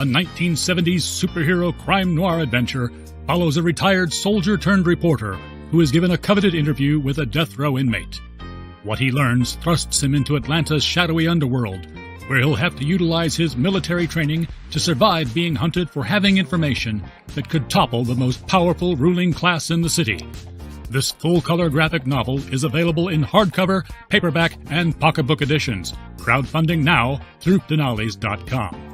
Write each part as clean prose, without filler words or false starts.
A 1970s superhero crime noir adventure follows a retired soldier-turned-reporter who is given a coveted interview with a death row inmate. What he learns thrusts him into Atlanta's shadowy underworld, where he'll have to utilize his military training to survive being hunted for having information that could topple the most powerful ruling class in the city. This full-color graphic novel is available in hardcover, paperback, and pocketbook editions. Crowdfunding now through Dinales.com.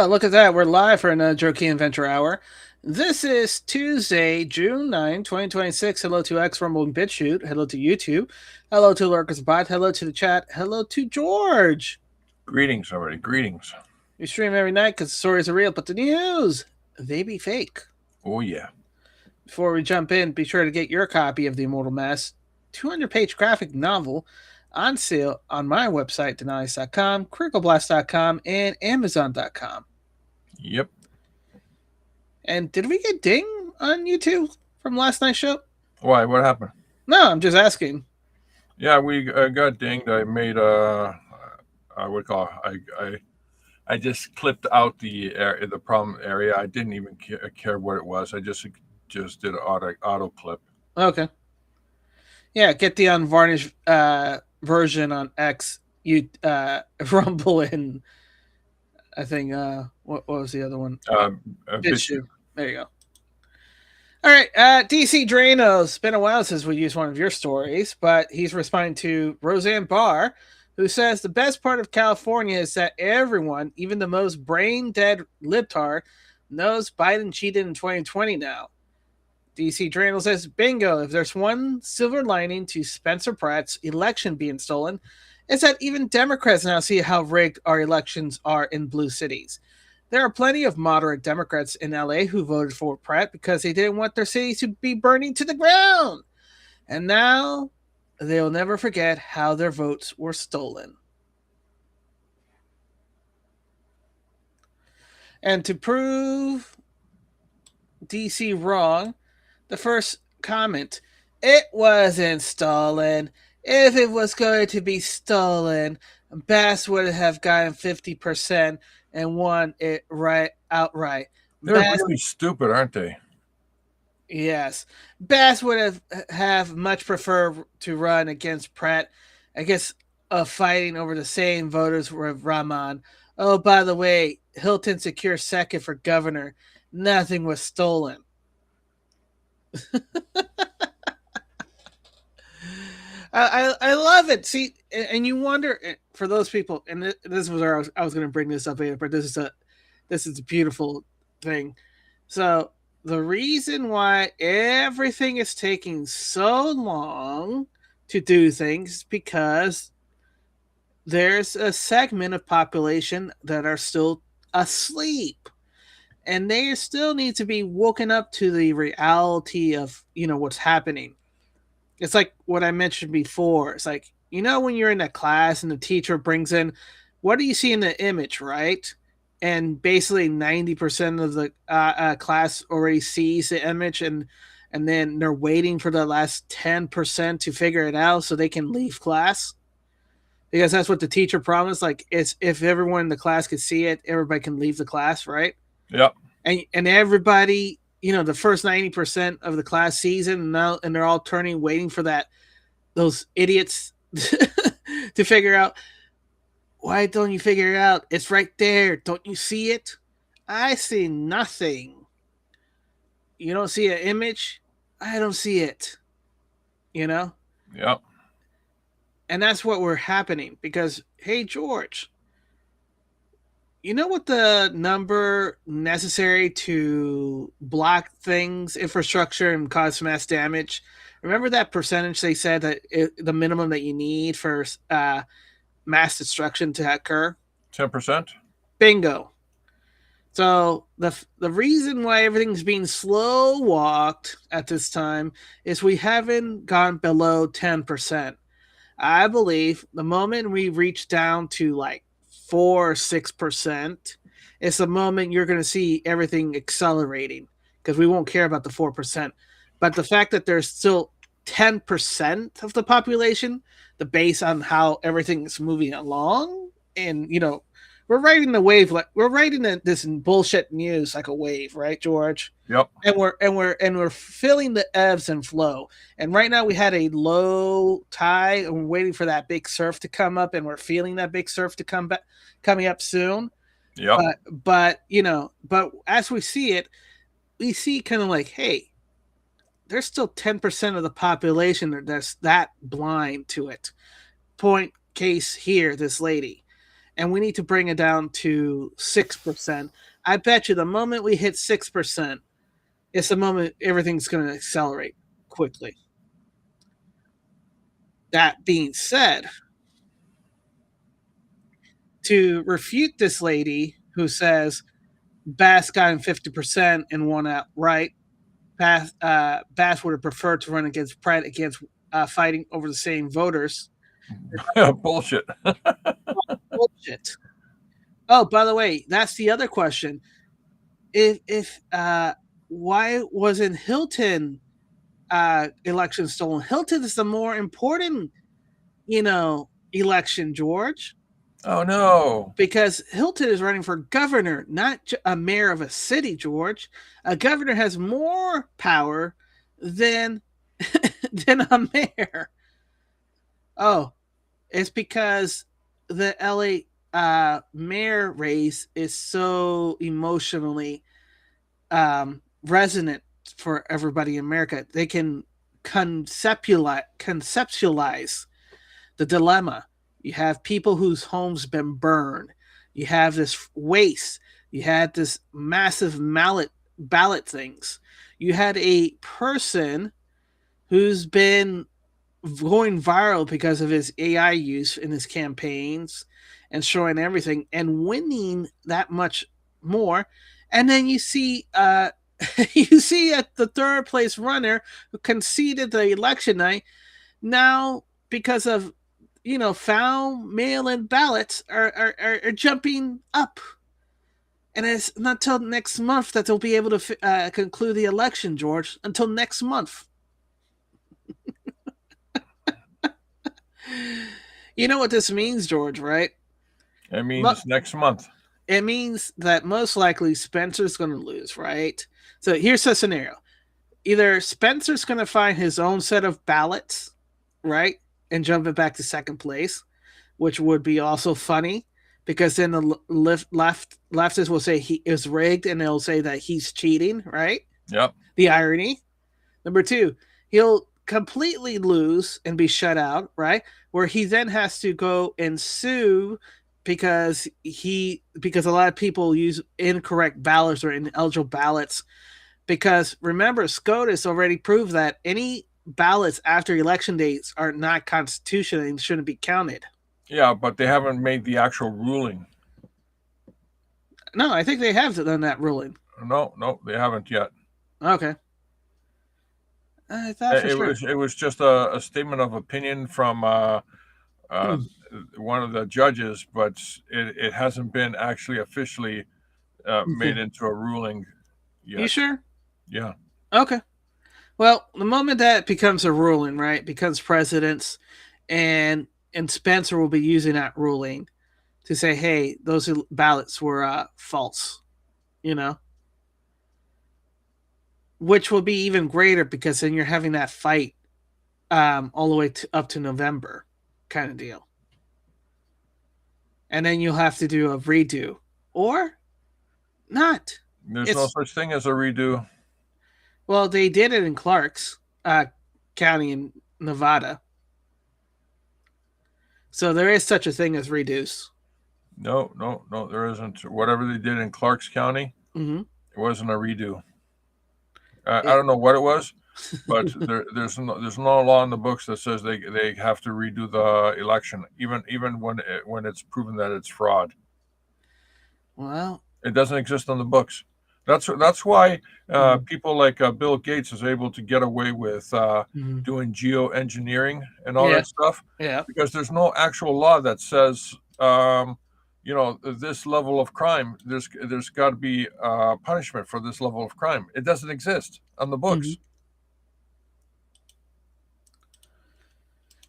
Look at that. We're live for another Jokey Adventure Hour. This is Tuesday, June 9, 2026. Hello to X Rumble and BitChute. Hello to YouTube. Hello to Lurkers Bot. Hello to the chat. Hello to George. Greetings, everybody. Greetings. We stream every night because the stories are real, but the news, they be fake. Oh, yeah. Before we jump in, be sure to get your copy of The Immortal Mask 200-page graphic novel on sale on my website, Dinales.com, CriticalBlast.com, and Amazon.com. Yep. And did we get ding on YouTube from last night's show? Why? What happened? No, I'm just asking. Yeah, we got dinged. I made I just clipped out the problem area. I didn't even care what it was. I just did an auto clip. Okay. Yeah, get the unvarnished version on X, Rumble, and I think what was the other one? BitChute. There you go. All right, DC Drano. It's been a while since we used one of your stories, but he's responding to Roseanne Barr, who says the best part of California is that everyone, even the most brain-dead libtard, knows Biden cheated in 2020 now. DC Drano says, bingo, if there's one silver lining to Spencer Pratt's election being stolen, it's that even Democrats now see how rigged our elections are in blue cities. There are plenty of moderate Democrats in LA who voted for Pratt because they didn't want their cities to be burning to the ground. And now they'll never forget how their votes were stolen. And to prove DC wrong, the first comment, it wasn't stolen. If it was going to be stolen, Bass would have gotten 50% and won it right outright. They're really stupid, aren't they? Yes. Bass would have much preferred to run against Pratt. I guess fighting over the same voters with Rahman. Oh, by the way, Hilton secures second for governor. Nothing was stolen. I love it. See, and you wonder, for those people, and this was where I was going to bring this up later, but this is a beautiful thing. So the reason why everything is taking so long to do things is because there's a segment of population that are still asleep. And they still need to be woken up to the reality of, what's happening. It's like what I mentioned before. It's like, when you're in a class and the teacher brings in, what do you see in the image, right? And basically 90% of the class already sees the image, and then they're waiting for the last 10% to figure it out so they can leave class. Because that's what the teacher promised. Like, it's if everyone in the class could see it, everybody can leave the class, right? Yep. And everybody, the first 90% of the class sees it, and they're all turning, waiting for those idiots to figure out. Why don't you figure it out? It's right there. Don't you see it? I see nothing. You don't see an image? I don't see it. Yep. And that's what we're happening because, hey, George, You know what the number necessary to block things, infrastructure, and cause mass damage? Remember that percentage they said that the minimum that you need for mass destruction to occur? 10%? Bingo. So the reason why everything's being slow walked at this time is we haven't gone below 10%. I believe the moment we reach down to like 4 or 6%, it's the moment you're going to see everything accelerating because we won't care about the 4%. But the fact that there's still 10% of the population, the base on how everything is moving along, and we're riding the wave like we're riding this bullshit news like a wave, right, George? Yep. And we're feeling the ebbs and flow. And right now we had a low tide, and we're waiting for that big surf to come up, and we're feeling that big surf to coming up soon. Yep. But as we see it, we see kind of like, hey, there's still 10% of the population that's that blind to it. Point case here, this lady. And we need to bring it down to 6%. I bet you the moment we hit 6%, it's the moment everything's going to accelerate quickly. That being said, to refute this lady who says Bass got him 50% and won outright, Bass would have preferred to run against Pratt against fighting over the same voters. Bullshit. Bullshit. Oh, by the way, that's the other question. If why wasn't Hilton election stolen? Hilton is the more important, election, George. Oh no! Because Hilton is running for governor, not a mayor of a city, George. A governor has more power than than a mayor. Oh, it's because the LA mayor race is so emotionally resonant for everybody in America. They can conceptualize the dilemma. You have people whose homes been burned. You have this waste. You had this massive ballot things. You had a person who's been going viral because of his AI use in his campaigns and showing everything and winning that much more. And then you see you see the third place runner who conceded the election night now because of found mail-in ballots are jumping up. And it's not until next month that they'll be able to conclude the election, George. Until next month. You know what this means, George, right? It means next month. It means that most likely Spencer's going to lose, right? So here's the scenario. Either Spencer's going to find his own set of ballots, right? And jump it back to second place, which would be also funny because then the leftists will say he is rigged and they'll say that he's cheating, right? Yep. The irony. Number two, he'll completely lose and be shut out, right? Where he then has to go and sue because a lot of people use incorrect ballots or ineligible ballots. Because remember, SCOTUS already proved that any ballots after election dates are not constitutional and shouldn't be counted. Yeah, but they haven't made the actual ruling. No, I think they have done that ruling. No, they haven't yet. Okay. I thought it was just a statement of opinion from one of the judges, but it hasn't been actually officially made into a ruling yet. You sure? Yeah. Okay. Well, the moment that becomes a ruling, right, becomes precedence, and Spencer will be using that ruling to say, hey, those ballots were false, which will be even greater because then you're having that fight all the way up to November kind of deal. And then you'll have to do a redo or not. There's no such thing as a redo. Well, they did it in Clark's County in Nevada. So there is such a thing as redos. No, no, no, there isn't. Whatever they did in Clarks County, Mm-hmm. it wasn't a redo. I It, don't know what it was, but there's no law in the books that says they have to redo the election, even when it's proven that it's fraud. well, It doesn't exist on the books. That's why mm-hmm. people like Bill Gates is able to get away with Mm-hmm. doing geoengineering and all Yeah, that stuff, yeah. because there's no actual law that says this level of crime. There's got to be punishment for this level of crime. It doesn't exist on the Mm-hmm. books.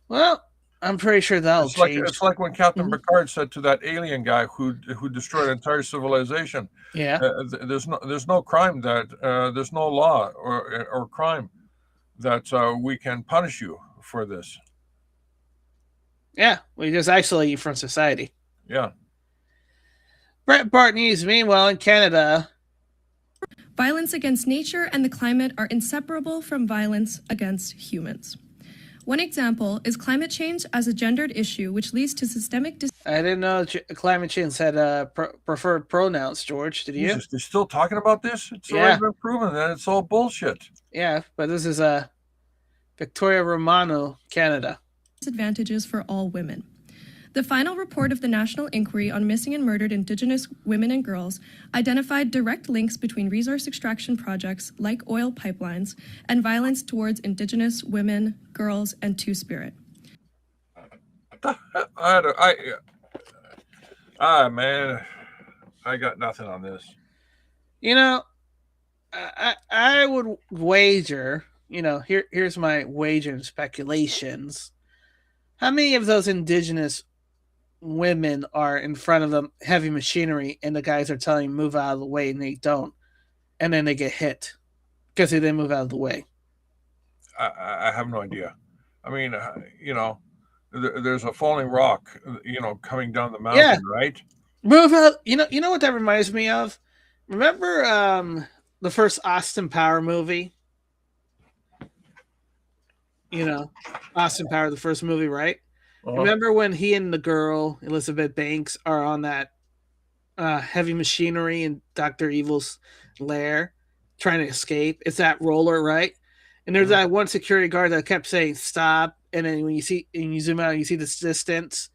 Well, I'm pretty sure that'll change. It's like when Captain Mm-hmm. Picard said to that alien guy who destroyed an entire civilization, Yeah, there's no crime that there's no law or crime that we can punish you for this. yeah. We just isolate you from society. Yeah. Brett Bartney's, meanwhile, in Canada. Violence against nature and the climate are inseparable from violence against humans. One example is climate change as a gendered issue, which leads to systemic. I didn't know climate change had preferred pronouns, George. Did you? Jesus, they're still talking about this? It's Yeah. already been proven that it's all bullshit. Yeah, but this is Victoria Romano, Canada. Disadvantages for all women. The final report of the National Inquiry on Missing and Murdered Indigenous Women and Girls identified direct links between resource extraction projects like oil pipelines and violence towards Indigenous women, girls, and Two-Spirit. Man, I got nothing on this. You know, I would wager, here's my wager and speculations. How many of those Indigenous women are in front of the heavy machinery and the guys are telling them move out of the way and they don't, and then they get hit because they didn't move out of the way? I have no idea. I mean, there's a falling rock, coming down the mountain, right? Move out. You know what that reminds me of? Remember the first Austin Power movie? Austin Power, the first movie, right? Uh-huh. Remember when he and the girl, Elizabeth Banks, are on that heavy machinery in Dr. Evil's lair trying to escape? It's that roller, right? And there's that one security guard that kept saying stop, and then when you zoom out, you see this distance,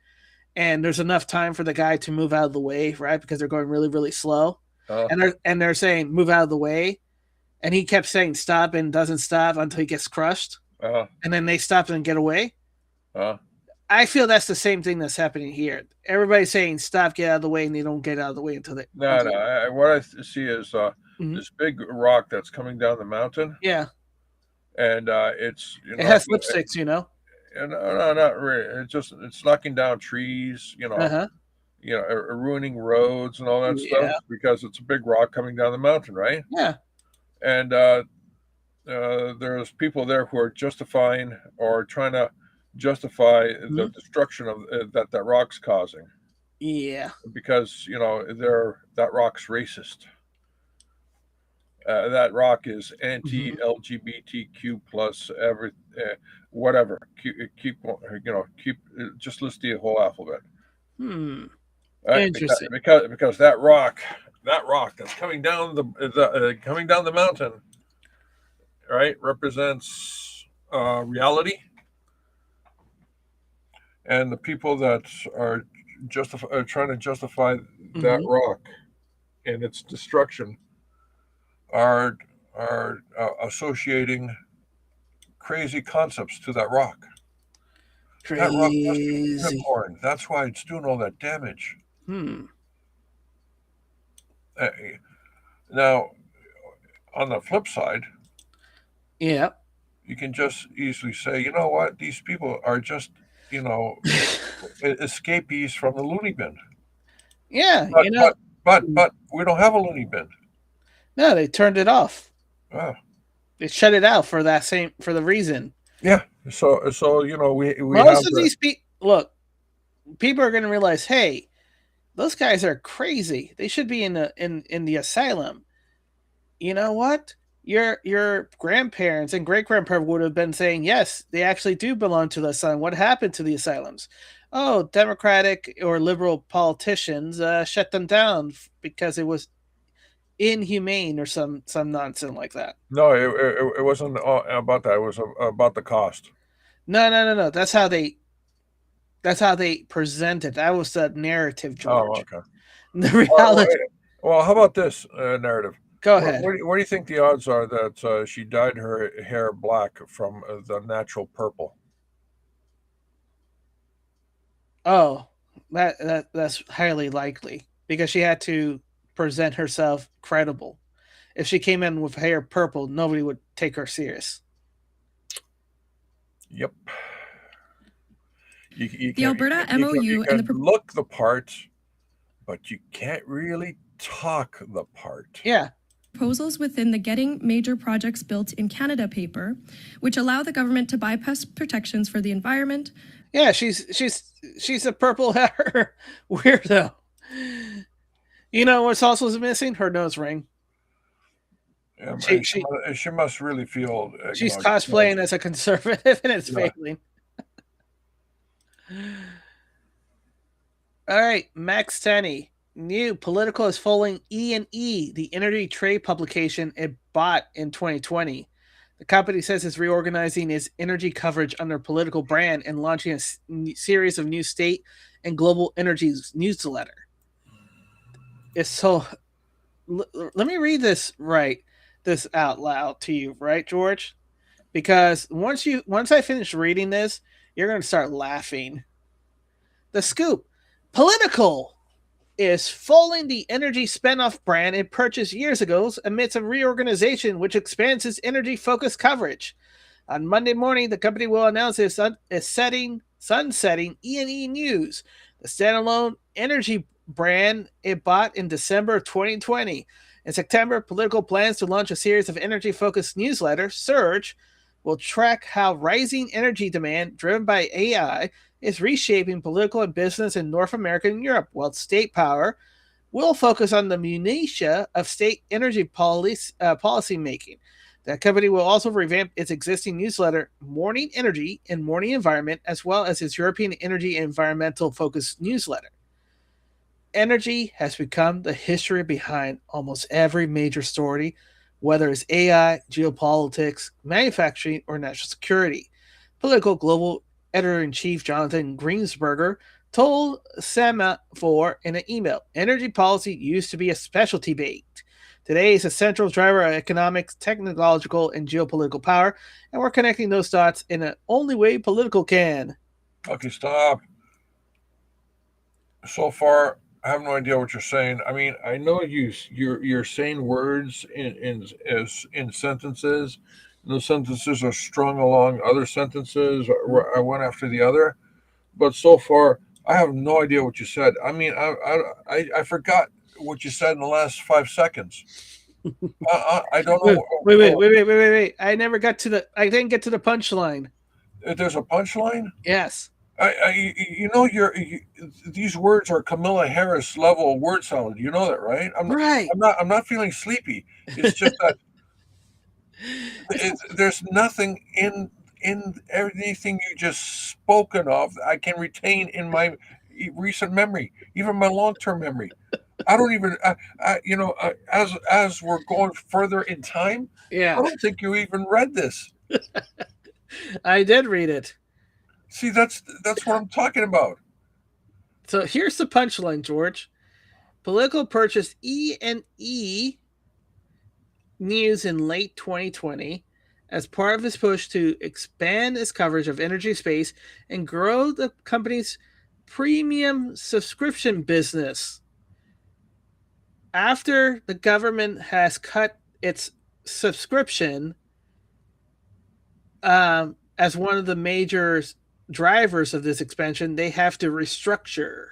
and there's enough time for the guy to move out of the way, right? Because they're going really, really slow. And they're saying move out of the way, and he kept saying stop and doesn't stop until he gets crushed. And then they stop and get away. I feel that's the same thing that's happening here. Everybody's saying stop, get out of the way, and they don't get out of the way until they. No. What I see is this big rock that's coming down the mountain. Yeah. And it's it has lipsticks, No, not really. It's knocking down trees, ruining roads and all that stuff because it's a big rock coming down the mountain, right? Yeah. And there's people there who are justifying or trying to justify the destruction of that rock's causing. Yeah. Because that rock's racist. That rock is anti-LGBTQ plus whatever. Keep just list the whole alphabet. Right? Interesting. Because that rock that's coming down the mountain, right, represents reality, and the people that are trying to justify that rock and its destruction are associating crazy concepts to that rock. Crazy. That rock must be unicorn. That's why it's doing all that damage. Now, on the flip side, you can just easily say, you know what, these people are just, escapees from the loony bin. Yeah, but we don't have a loony bin. No, they turned it off. Oh. They shut it out for the reason. Yeah. So we most of these people look. People are going to realize, hey, those guys are crazy. They should be in the asylum. You know what? Your grandparents and great grandparents would have been saying, yes, they actually do belong to the asylum. What happened to the asylums? oh, Democratic or liberal politicians shut them down because it was inhumane or some nonsense like that. No, it wasn't about that. It was about the cost. No. That's how they present it. That was the narrative, George. Oh, okay. The reality. Well, how about this narrative? Go ahead. What do you think the odds are that she dyed her hair black from the natural purple? Oh, that's highly likely because she had to present herself credible. If she came in with hair purple, nobody would take her serious. Yep. The Alberta MOU and the look the part, but you can't really talk the part. Yeah. Proposals within the Getting Major Projects Built in Canada paper, which allow the government to bypass protections for the environment. Yeah, she's a purple hair weirdo. You know what's also missing? Her nose ring. She must really feel she's cosplaying as a conservative, and it's failing. All right, Max Tenney. New Political is following E&E, the energy trade publication it bought in 2020. The company says it's reorganizing its energy coverage under Political brand and launching a series of new state and global energy newsletter. It's so. Let me read this out loud to you, right, George? Because once I finish reading this, you're going to start laughing. The scoop. Political is following the energy spinoff brand it purchased years ago amidst a reorganization which expands its energy-focused coverage. On Monday morning, the company will announce it's sunsetting E&E News, the standalone energy brand it bought in December of 2020. In September, Political plans to launch a series of energy-focused newsletters. Surge will track how rising energy demand driven by AI is reshaping political and business in North America and Europe, while State Power will focus on the minutiae of state energy policy making. The company will also revamp its existing newsletter, Morning Energy and Morning Environment, as well as its European energy and environmental focused newsletter. Energy has become the history behind almost every major story, whether it's AI, geopolitics, manufacturing, or national security. Political Global Editor-in-Chief Jonathan Greensberger told Semaphore in an email, energy policy used to be a specialty bait. Today is a central driver of economics, technological, and geopolitical power, and we're connecting those dots in the only way political can. Okay, stop. So far, I have no idea what you're saying. I mean, I know you're saying words in sentences. Those sentences are strung along other sentences, one after the other. But so far, I have no idea what you said. I mean, I forgot what you said in the last 5 seconds. I don't know. Wait! I didn't get to the punchline. There's a punchline? Yes. These words are Camilla Harris level word salad. You know that, right? I'm not feeling sleepy. It's just that there's nothing in everything you just spoken of I can retain in my recent memory, even my long-term memory. I don't even, as we're going further in time, I don't think you even read this. I did read it. See, that's what I'm talking about. So here's the punchline, George. Political purchased E&E News in late 2020 as part of its push to expand its coverage of energy space and grow the company's premium subscription business. After the government has cut its subscription as one of the major drivers of this expansion, they have to restructure.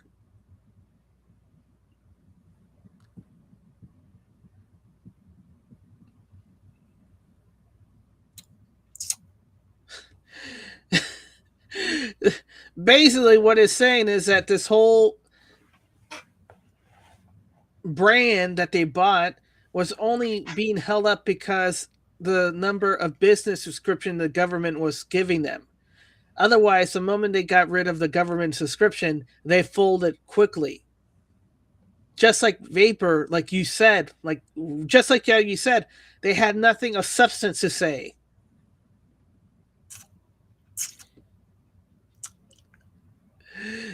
Basically, what it's saying is that this whole brand that they bought was only being held up because the number of business subscription the government was giving them. Otherwise, the moment they got rid of the government subscription, they folded quickly. Just like vapor, like you said, just like you said, they had nothing of substance to say.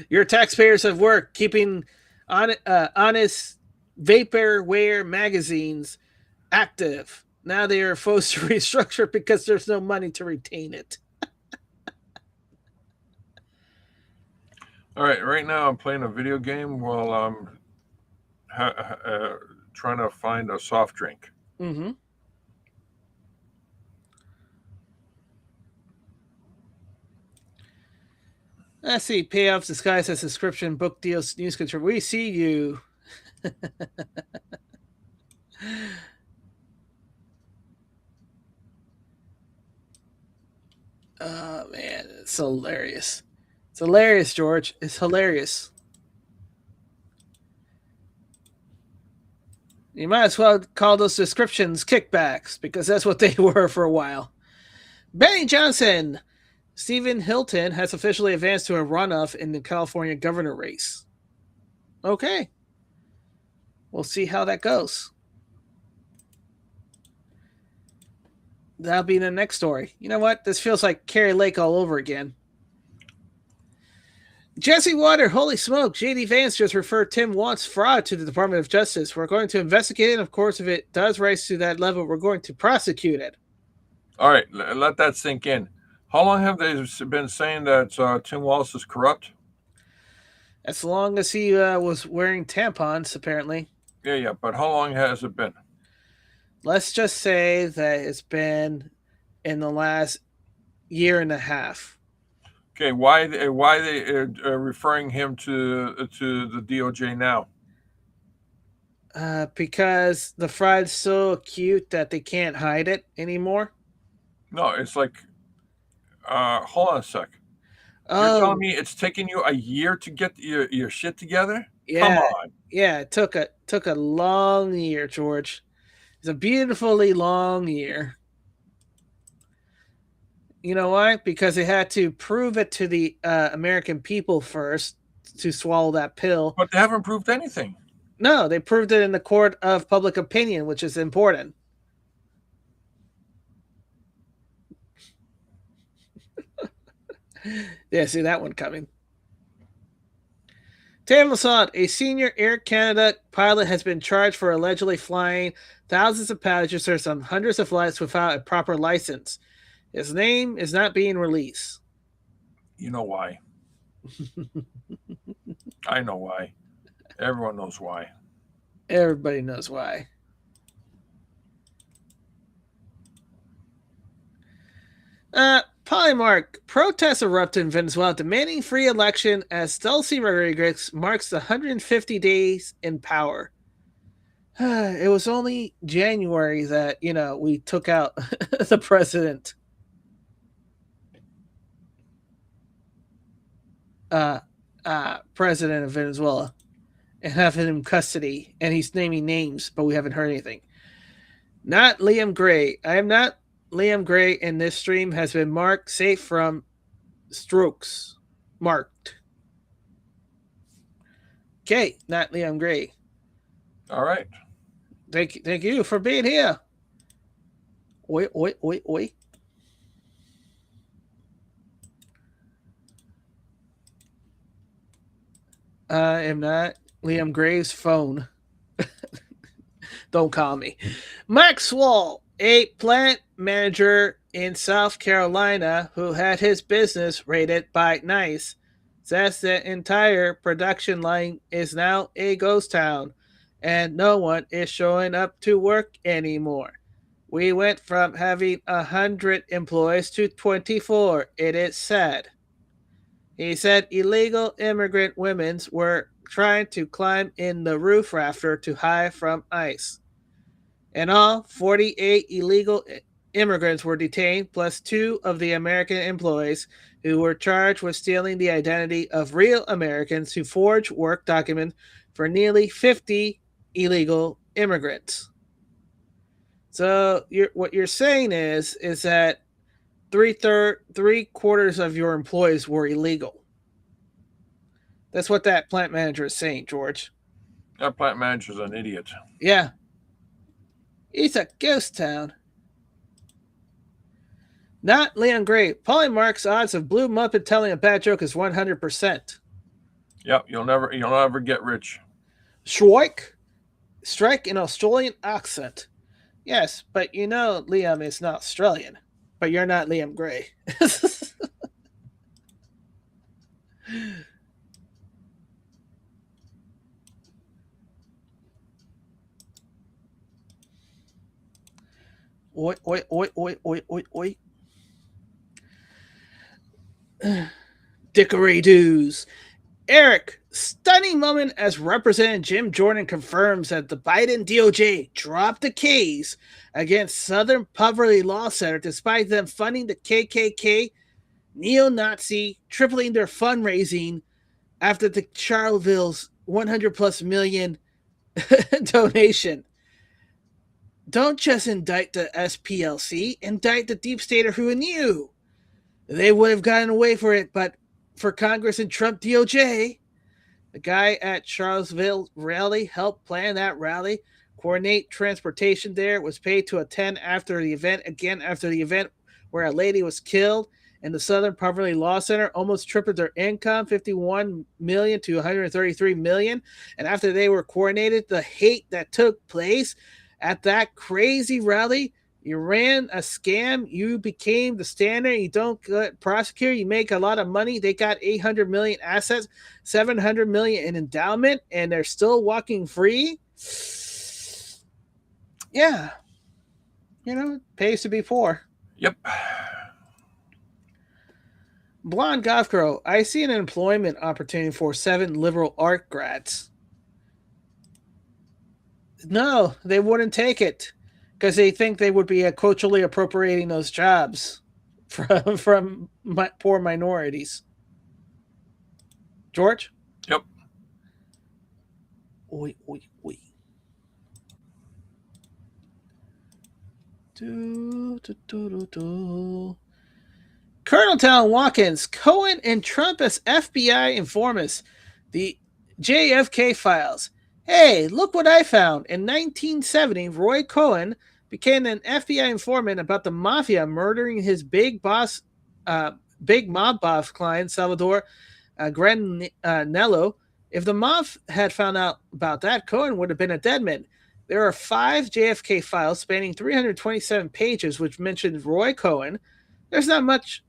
Your taxpayers have worked keeping honest vaporware magazines active. Now they are forced to restructure because there's no money to retain it. All right, right now I'm playing a video game while I'm trying to find a soft drink. Mm-hmm. Let's see. Payoffs disguised as subscription, book deals, news control. We see you. Oh, man. It's hilarious. It's hilarious, George. It's hilarious. You might as well call those subscriptions kickbacks because that's what they were for a while. Benny Johnson. Stephen Hilton has officially advanced to a runoff in the California governor race. Okay. We'll see how that goes. That'll be the next story. You know what? This feels like Carrie Lake all over again. Jesse Water, holy smoke. J.D. Vance just referred Tim Walz's fraud to the Department of Justice. We're going to investigate it. And of course, if it does rise to that level, we're going to prosecute it. All right, let that sink in. How long have they been saying that Tim Walz is corrupt? As long as he was wearing tampons, apparently. Yeah, but how long has it been? Let's just say that it's been in the last year and a half. Okay, why they referring him to the DOJ now? Because the fraud's so acute that they can't hide it anymore. No, it's like, hold on a sec. You're telling me it's taking you a year to get your shit together? Yeah, come on. Yeah, it took a long year, George. It's a beautifully long year. You know why? Because they had to prove it to the American people first to swallow that pill. But they haven't proved anything. No, they proved it in the court of public opinion, which is important. Yeah, see that one coming. Tam Lassant, a senior Air Canada pilot, has been charged for allegedly flying thousands of passengers on hundreds of flights without a proper license. His name is not being released. You know why. I know why. Everyone knows why. Everybody knows why. Polymark. Protests erupt in Venezuela demanding free election as Delcy Rodriguez marks the 150 days in power. It was only January that, we took out the president. President of Venezuela and have him in custody, and he's naming names, but we haven't heard anything. Not Liam Gray. I am not Liam Gray, and this stream has been marked safe from strokes. Marked. Okay, not Liam Gray. All right. Thank you for being here. Wait. I am not Liam Gray's phone. Don't call me. Maxwell, a plant manager in South Carolina who had his business raided by NICE, says the entire production line is now a ghost town and no one is showing up to work anymore. We went from having 100 employees to 24. It is sad. He said illegal immigrant women were trying to climb in the roof rafter to hide from ICE. In all, 48 illegal immigrants were detained, plus 2 of the American employees who were charged with stealing the identity of real Americans who forged work documents for nearly 50 illegal immigrants. So what you're saying is that 3/4 of your employees were illegal. That's what that plant manager is saying, George. That plant manager's an idiot. Yeah. It's a ghost town. Not Leon Gray. Polymark's odds of Blue Muppet telling a bad joke is 100%. Yep, you'll never get rich. Strike in Australian accent. Yes, but you know Liam is not Australian. But you're not Liam Gray. Oi, oi, oi, oi, oi, oi, oi. Dickory doos. Eric, stunning moment as Representative Jim Jordan confirms that the Biden DOJ dropped the case against Southern Poverty Law Center despite them funding the KKK neo-Nazi, tripling their fundraising after the Charlottesville's 100 plus million donation. Don't just indict the SPLC, indict the deep stater who knew. They would have gotten away for it, but for Congress and Trump DOJ, the guy at Charlottesville rally helped plan that rally, coordinate transportation there, was paid to attend after the event where a lady was killed, and the Southern Poverty Law Center almost tripled their income, 51 million to 133 million. And after they were coordinated, the hate that took place at that crazy rally, you ran a scam, you became the standard, you don't get prosecuted, you make a lot of money. They got 800 million assets, 700 million in endowment, and they're still walking free. Yeah. You know, it pays to be poor. Yep. Blonde Golf Girl, I see an employment opportunity for 7 liberal art grads. No, they wouldn't take it because they think they would be culturally appropriating those jobs from poor minorities. George? Yep. Oi, oi, oi. Do, do, do, do, do. Colonel Town Watkins, Cohen and Trump as FBI informants. The JFK files. Hey, look what I found. In 1970, Roy Cohen became an FBI informant about the mafia murdering his big mob boss client, Salvador Granello. If the mob had found out about that, Cohen would have been a dead man. There are 5 JFK files spanning 327 pages which mention Roy Cohen. There's not much,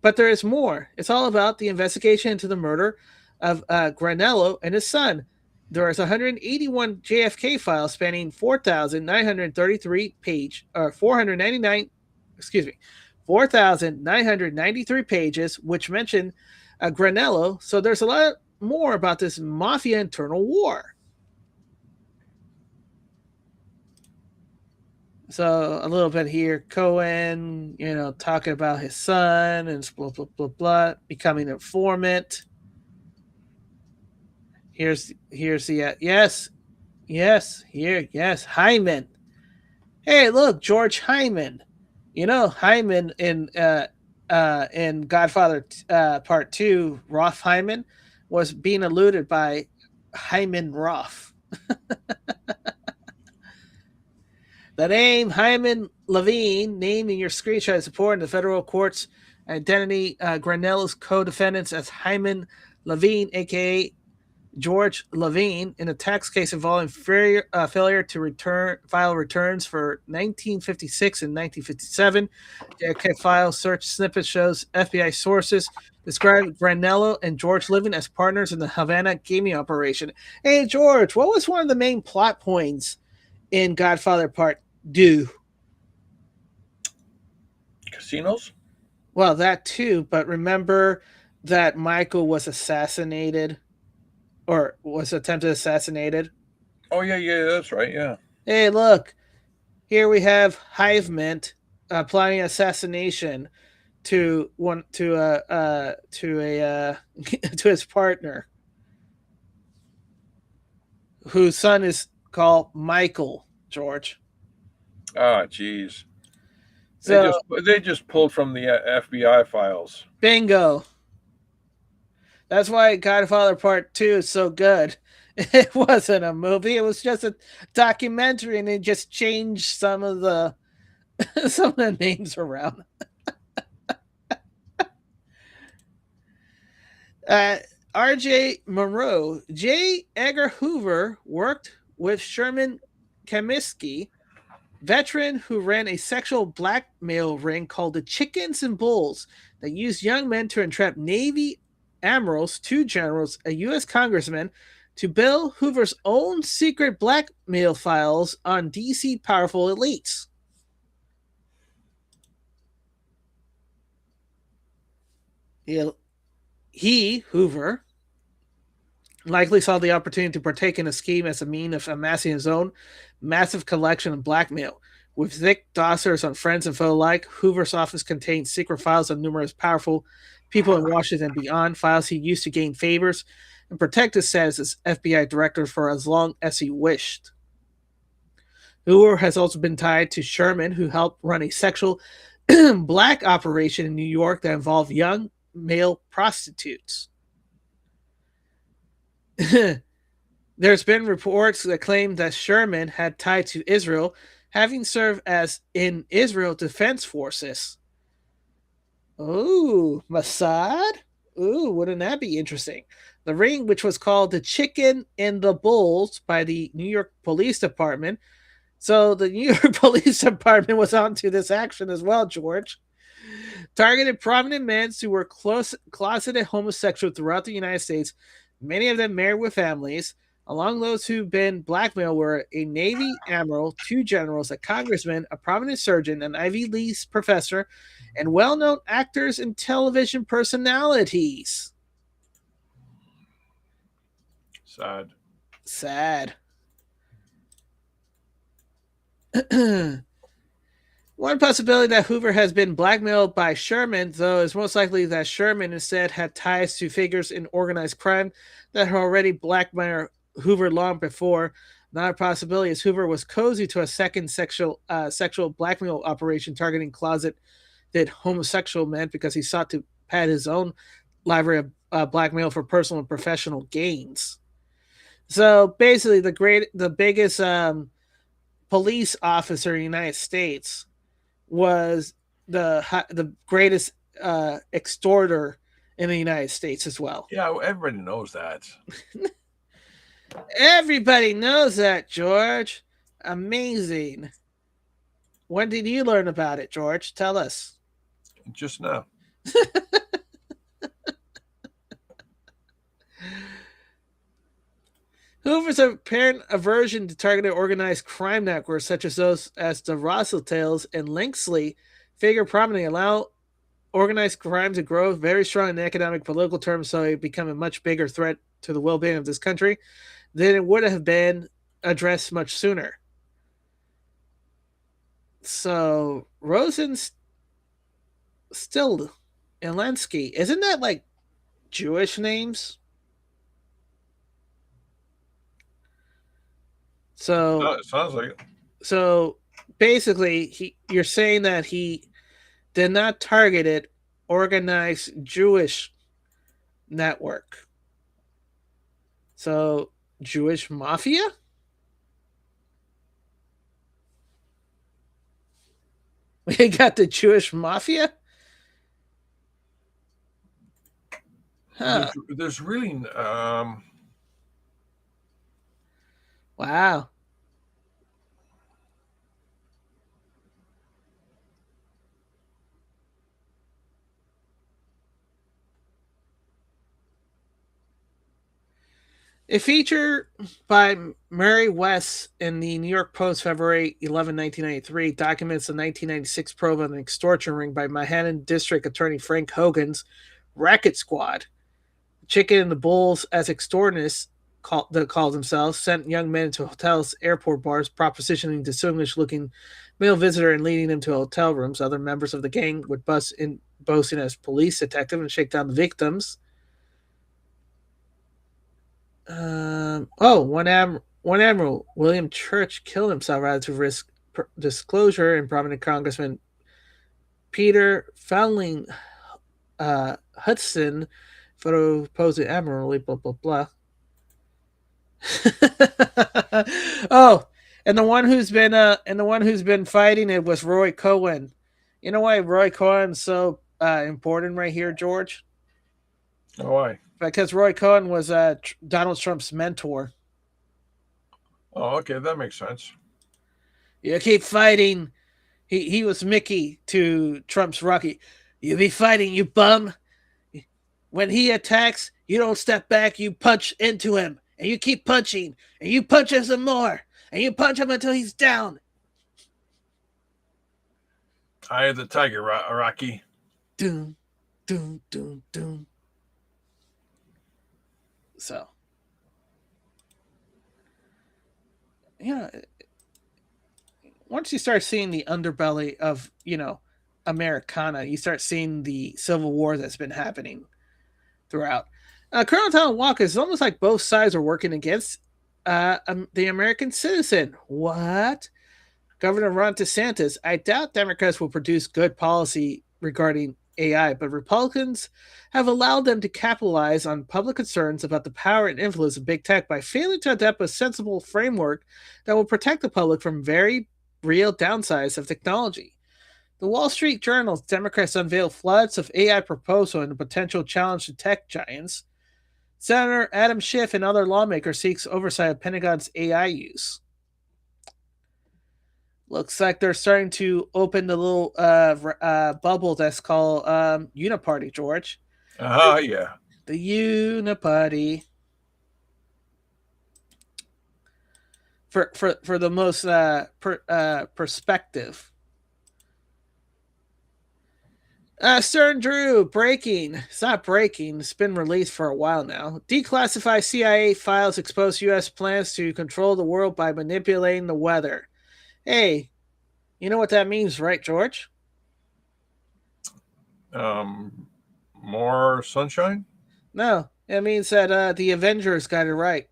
but there is more. It's all about the investigation into the murder of Granello and his son. There is 499 4,993 pages, which mention Granello. So there's a lot more about this mafia internal war. So a little bit here, Cohen, talking about his son and blah, blah, blah, blah, becoming an informant. Here's the yes, Hyman. Hey, look, George Hyman. Hyman in Godfather Part 2, Roth Hyman was being eluded by Hyman Roth. The name Hyman Levine, named in your screenshot, is supported in the federal court's identity. Granello's co-defendants as Hyman Levine, a.k.a. George Levine, in a tax case involving failure to file returns for 1956 and 1957. JFK file search snippet shows FBI sources describe Granello and George Levine as partners in the Havana gaming operation. Hey, George, what was one of the main plot points in Godfather Part 2? Casinos? Well, that too, but remember that Michael was assassinated, or was attempted assassinated. Oh, yeah, that's right, yeah. Hey, look, here we have Hive Mint planning assassination to his partner, whose son is called Michael, George. Ah, jeez. So They just pulled from the FBI files. bingo. That's why Godfather Part 2 is so good. It wasn't a movie, it was just a documentary, and they just changed some of the names around. R.J. Monroe. J. Edgar Hoover worked with Sherman Kaminsky, veteran who ran a sexual blackmail ring called the Chickens and Bulls that used young men to entrap Navy admirals, 2 generals, a U.S. congressman, to build Hoover's own secret blackmail files on D.C. powerful elites. Hoover, likely saw the opportunity to partake in a scheme as a means of amassing his own massive collection of blackmail. With thick dossiers on friends and foe alike, Hoover's office contained secret files on numerous powerful people in Washington and beyond, files he used to gain favors and protect his status as FBI director for as long as he wished. Hoover has also been tied to Sherman, who helped run a sexual black operation in New York that involved young male prostitutes. There's been reports that claim that Sherman had tied to Israel, having served as in Israel Defense Forces. Ooh, Mossad? Ooh, wouldn't that be interesting? The ring, which was called the Chicken and the Bulls by the New York Police Department. So the New York Police Department was onto this action as well, George. Targeted prominent men who were closeted homosexual throughout the United States, many of them married with families. Among those who've been blackmailed were a Navy admiral, 2 generals, a congressman, a prominent surgeon, an Ivy League professor, and well-known actors and television personalities. Sad. One possibility that Hoover has been blackmailed by Sherman, though, is most likely that Sherman instead had ties to figures in organized crime that had already blackmailed Hoover long before. Another possibility is Hoover was cozy to a second sexual blackmail operation targeting closeted homosexual men because he sought to pad his own library of blackmail for personal and professional gains. So basically, the biggest police officer in the United States was the greatest extorter in the United States as well. Yeah, everybody knows that. Everybody knows that, George. Amazing. When did you learn about it, George? Tell us. Just now. Hoover's apparent aversion to targeted organized crime networks such as those as the Rothschilds and Linksley figure prominently, allow organized crime to grow very strong in economic political terms, so it become a much bigger threat to the well-being of this country than it would have been addressed much sooner. So Rosen's still Elensky, isn't that like Jewish names? So it sounds like it. So basically, you're saying that he did not target it organized Jewish network. So Jewish mafia? We got the Jewish mafia? Huh. There's really Wow. A feature by Murray West in the New York Post, February 11, 1993, documents the 1996 probe of an extortion ring by Manhattan District Attorney Frank Hogan's Racket Squad. Chicken and the Bulls, as extortionists called themselves, sent young men to hotels, airport bars, propositioning distinguished-looking male visitor and leading them to hotel rooms. Other members of the gang would bust in, boasting as police detective, and shake down the victims. One admiral, William Church, killed himself rather to risk disclosure, and prominent congressman Peter Fowling Hudson, photo posing admirably, blah blah blah. Oh, and the one who's been fighting it was Roy Cohen. You know why Roy Cohen's so important right here, George? Oh, why? Because Roy Cohen was Donald Trump's mentor. Oh, okay, that makes sense. You keep fighting. He was Mickey to Trump's Rocky. You be fighting, you bum. When he attacks, you don't step back, you punch into him. And you keep punching. And you punch him some more. And you punch him until he's down. Eye of the tiger, Rocky. Doom, doom, doom, doom. So, yeah, once you start seeing the underbelly of, Americana, you start seeing the civil war that's been happening throughout. Colonel Tom Walker, it's almost like both sides are working against the American citizen. What? Governor Ron DeSantis, I doubt Democrats will produce good policy regarding AI, but Republicans have allowed them to capitalize on public concerns about the power and influence of big tech by failing to adopt a sensible framework that will protect the public from very real downsides of technology. The Wall Street Journal's Democrats unveil floods of AI proposal and a potential challenge to tech giants. Senator Adam Schiff and other lawmakers seeks oversight of Pentagon's AI use. Looks like they're starting to open the little bubble that's called Uniparty, George. Yeah. The Uniparty. For the most perspective. Stern Drew, breaking. It's not breaking. It's been released for a while now. Declassified CIA files expose U.S. plans to control the world by manipulating the weather. Hey, you know what that means, right, George? More sunshine? No, it means that the Avengers got it right.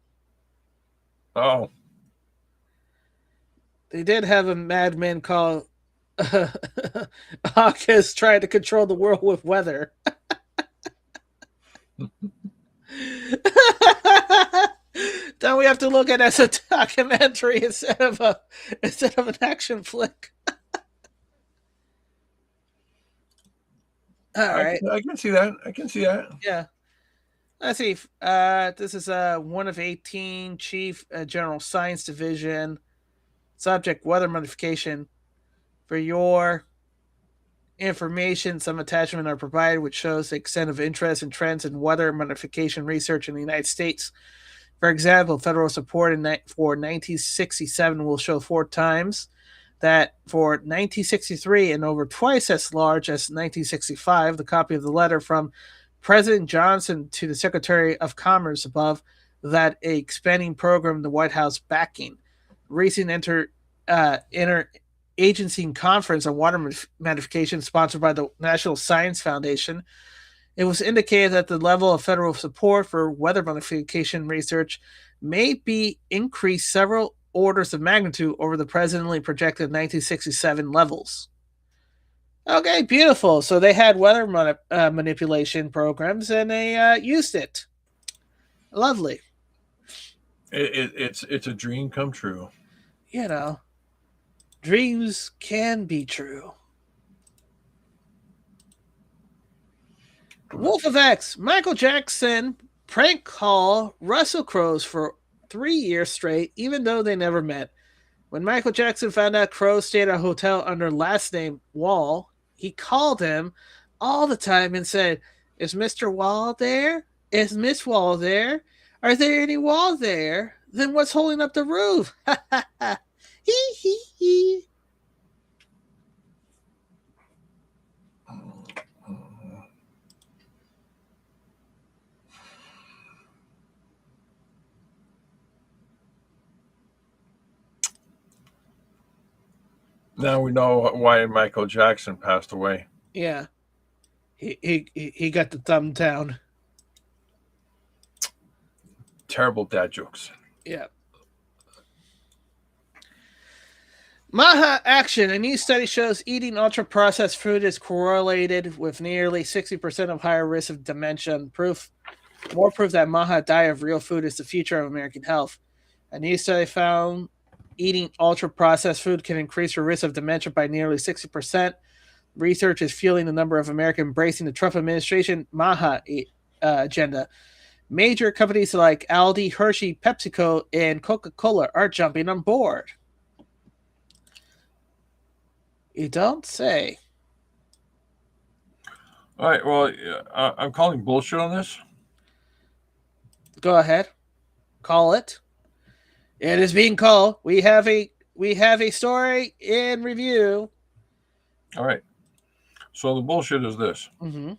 Oh. They did have a madman called Hawkins trying to control the world with weather. Then we have to look at it as a documentary instead of an action flick. All right. I can see that. Yeah. Let's see. This is one of 18, Chief General Science Division. Subject, weather modification. For your information, some attachments are provided which shows the extent of interest and trends in weather modification research in the United States. For example, federal support for 1967 will show 4 times that for 1963 and over twice as large as 1965. The copy of the letter from President Johnson to the Secretary of Commerce above that a expanding program the White House backing. Recent interagency conference on water modification sponsored by the National Science Foundation. It was indicated that the level of federal support for weather modification research may be increased several orders of magnitude over the presently projected 1967 levels. Okay, beautiful. So they had weather manipulation programs and they used it. Lovely. It's a dream come true. You know, dreams can be true. Wolf of X, Michael Jackson prank call Russell Crowe's for 3 years straight, even though they never met. When Michael Jackson found out Crowe stayed at a hotel under last name Wall, he called him all the time and said, "Is Mr. Wall there? Is Miss Wall there? Are there any Wall there? Then what's holding up the roof?" Ha ha ha. Hee hee hee. Now we know why Michael Jackson passed away. Yeah. He got the thumb down. Terrible dad jokes. Yeah. Maha action. A new study shows eating ultra-processed food is correlated with nearly 60% of higher risk of dementia. More proof that Maha diet of real food is the future of American health. A new study found eating ultra-processed food can increase your risk of dementia by nearly 60%. Research is fueling the number of Americans embracing the Trump administration Maha agenda. Major companies like Aldi, Hershey, PepsiCo, and Coca-Cola are jumping on board. You don't say. All right. Well, I'm calling bullshit on this. Go ahead. Call it. It is being called. We have a story in review. All right. So the bullshit is this. Mm-hmm.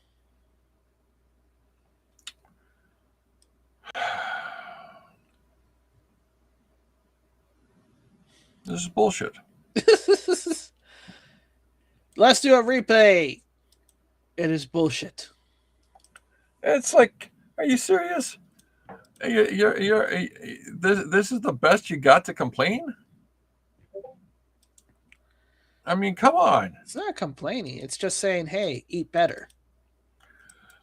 This is bullshit. Let's do a replay. It is bullshit. It's like, are you serious? This is the best you got to complain? I mean, come on. It's not complaining. It's just saying, "Hey, eat better."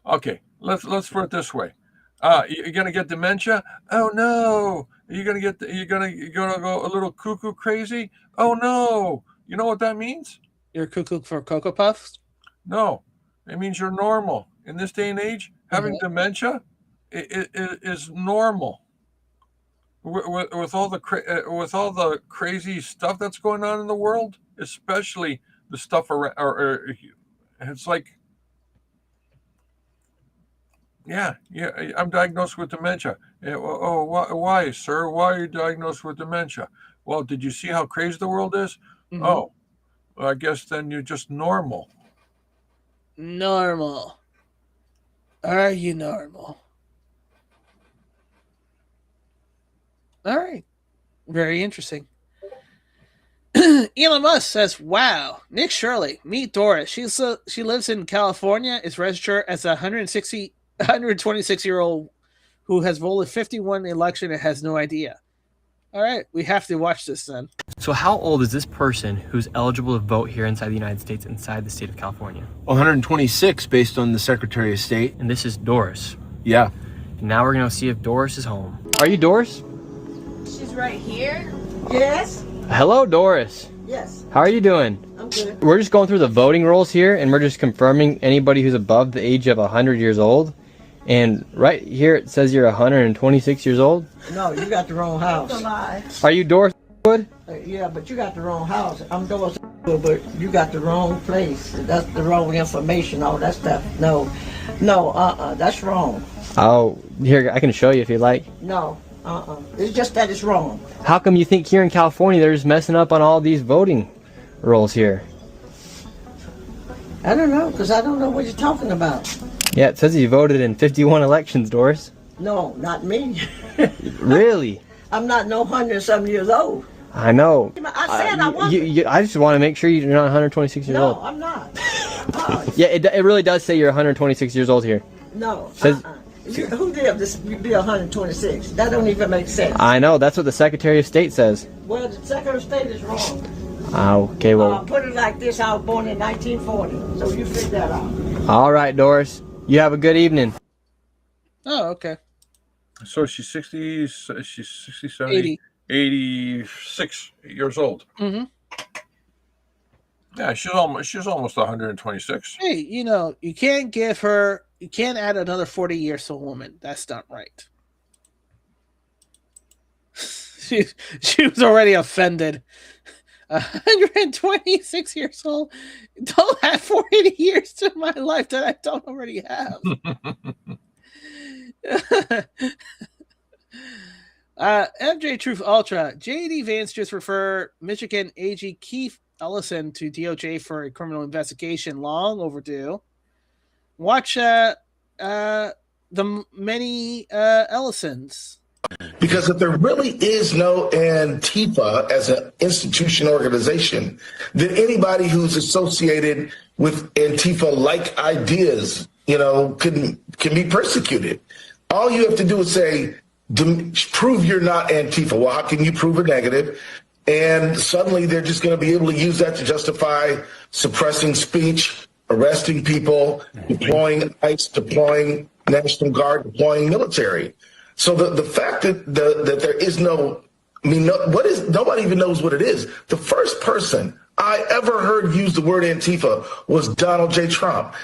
Okay, let's put it this way. You're gonna get dementia? Oh no! You're gonna go a little cuckoo crazy? Oh no! You know what that means? You're cuckoo for Cocoa Puffs? No, it means you're normal. In this day and age, having dementia is normal. With all the crazy stuff that's going on in the world, especially the stuff around, it's like, yeah, I'm diagnosed with dementia. Oh, why, sir? Why are you diagnosed with dementia? Well, did you see how crazy the world is? Mm-hmm. Oh, well, I guess then you're just normal. Normal. Are you normal? All right. Very interesting. Elon Musk says, wow, Nick Shirley, meet Doris. She lives in California, is registered as a 126-year-old who has voted 51 election and has no idea. All right, we have to watch this then. So how old is this person who's eligible to vote here inside the United States, inside the state of California? 126 based on the Secretary of State. And this is Doris. Yeah. And now we're going to see if Doris is home. Are you Doris? She's right here. Yes. Hello, Doris. Yes. How are you doing? I'm good. We're just going through the voting rolls here, and we're just confirming anybody who's above the age of 100 years old. And right here it says you're 126 years old. No, you got the wrong house. That's a lie. Are you Doris Wood? Yeah, but you got the wrong house. I'm Doris Wood, but you got the wrong place. That's the wrong information, all that stuff. No, that's wrong. Oh, here, I can show you if you like. No, it's just that it's wrong. How come you think here in California they're just messing up on all these voting rolls here? I don't know, because I don't know what you're talking about. Yeah, it says you voted in 51 elections, Doris. No, not me. Really? I'm not no 100-something years old. I know. I said I wasn't. I just want to make sure you're not 126 years old. No, I'm not. Yeah, it really does say you're 126 years old here. No. Says, who did this be 126? That don't even make sense. I know, that's what the Secretary of State says. Well, the Secretary of State is wrong. Okay, well. Put it like this, I was born in 1940, so you figure that out. All right, Doris. You have a good evening. Oh, okay. So she's 60, she's 67, 86 years old. Mm-hmm. Yeah, she's almost 126. Hey, you can't add another 40 years to a woman. That's not right. She was already offended. 126 years old. Don't add 40 years to my life that I don't already have. MJ Truth Ultra. J.D. Vance just referred Michigan AG Keith Ellison to DOJ for a criminal investigation. Long overdue. Watch the many Ellisons. Because if there really is no Antifa as an institution organization, then anybody who's associated with Antifa-like ideas, can be persecuted. All you have to do is say, prove you're not Antifa. Well, how can you prove a negative? And suddenly they're just going to be able to use that to justify suppressing speech, arresting people, deploying ICE, deploying National Guard, deploying military. So the fact that there is no, nobody even knows what it is. The first person I ever heard use the word Antifa was Donald J. Trump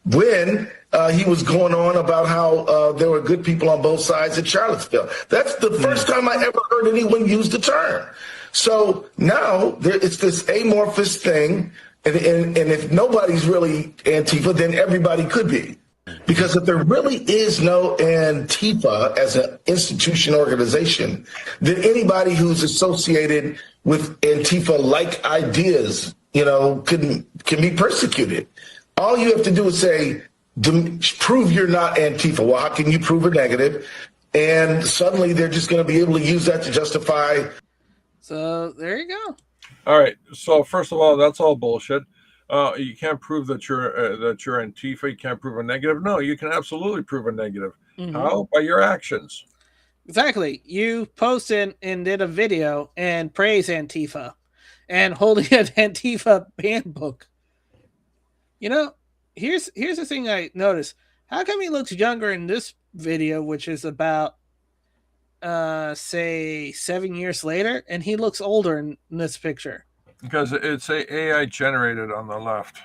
when he was going on about how there were good people on both sides in Charlottesville. That's the first time I ever heard anyone use the term. So now it's this amorphous thing, and if nobody's really Antifa, then everybody could be. Because if there really is no Antifa as an institution organization, then anybody who's associated with Antifa-like ideas, can be persecuted. All you have to do is say, prove you're not Antifa. Well, how can you prove a negative? And suddenly they're just going to be able to use that to justify. So there you go. All right. So first of all, that's all bullshit. You can't prove that you're Antifa. You can't prove a negative. No, you can absolutely prove a negative. Mm-hmm. How? By your actions. Exactly. You posted and did a video and praise Antifa and holding an Antifa handbook. Here's the thing I noticed. How come he looks younger in this video, which is about say 7 years later, and he looks older in this picture? Because it's AI generated on the left.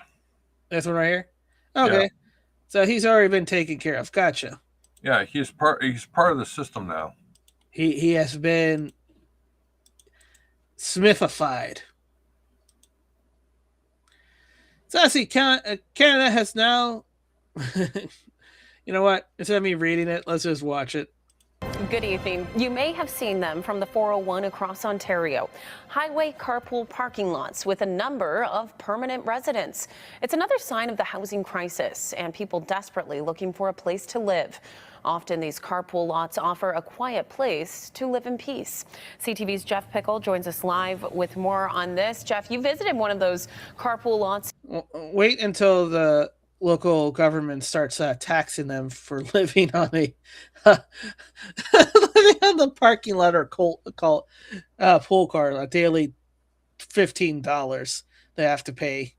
This one right here? Okay. Yeah. So he's already been taken care of. Gotcha. Yeah, he's part of the system now. He has been Smithified. So I see Canada has now you know what? Instead of me reading it, let's just watch it. Good evening. You may have seen them from the 401 across Ontario. Highway carpool parking lots with a number of permanent residents. It's another sign of the housing crisis and people desperately looking for a place to live. Often these carpool lots offer a quiet place to live in peace. CTV's Jeff Pickle joins us live with more on this. Jeff, you visited one of those carpool lots. Wait until the local government starts taxing them for living on living on the parking lot or pool car, a daily $15 they have to pay.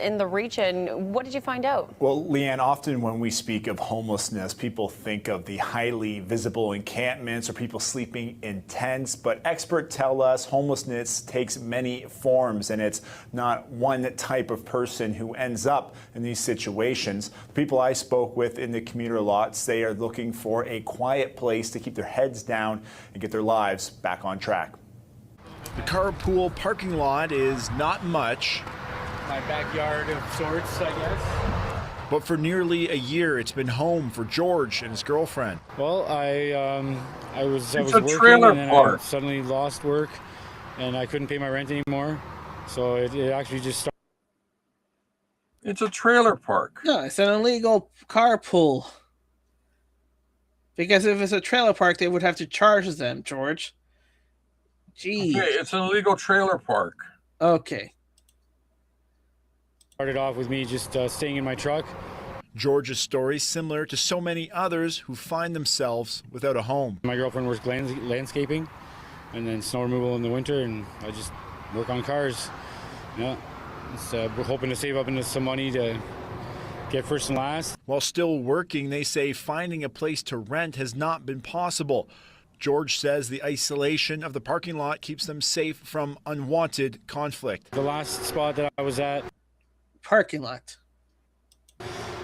In the region, what did you find out? Well, Leanne, often when we speak of homelessness, people think of the highly visible encampments or people sleeping in tents, but experts tell us homelessness takes many forms, and it's not one type of person who ends up in these situations. The people I spoke with in the commuter lots, they are looking for a quiet place to keep their heads down and get their lives back on track. The carpool parking lot is not much. My backyard of sorts, I guess. But for nearly a year, it's been home for George and his girlfriend. Well, I was a working trailer and then park. I suddenly lost work, and I couldn't pay my rent anymore. So it actually just started. It's a trailer park. No, it's an illegal carpool. Because if it's a trailer park, they would have to charge them, George. Gee. Okay, it's an illegal trailer park. Okay. Started off with me just staying in my truck. George's story similar to so many others who find themselves without a home. My girlfriend works landscaping and then snow removal in the winter, and I just work on cars. Yeah, we're hoping to save up into some money to get first and last. While still working, they say finding a place to rent has not been possible. George says the isolation of the parking lot keeps them safe from unwanted conflict. The last spot that I was at, parking lot.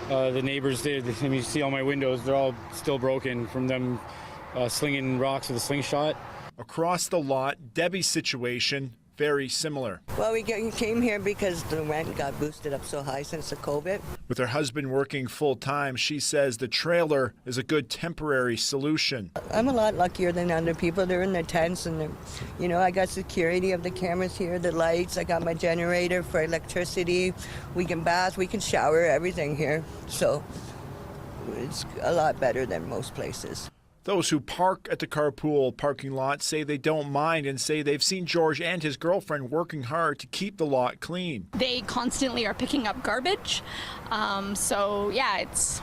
The neighbors did. I mean, you see all my windows, they're all still broken from them slinging rocks with a slingshot. Across the lot, Debbie's situation very similar. Well, we came here because the rent got boosted up so high since the COVID. With her husband working full-time, she says the trailer is a good temporary solution. I'm a lot luckier than other people. They're in their tents and, I got security of the cameras here, the lights. I got my generator for electricity. We can bath, we can shower, everything here. So it's a lot better than most places. Those who park at the carpool parking lot say they don't mind and say they've seen George and his girlfriend working hard to keep the lot clean. They constantly are picking up garbage. So yeah, it's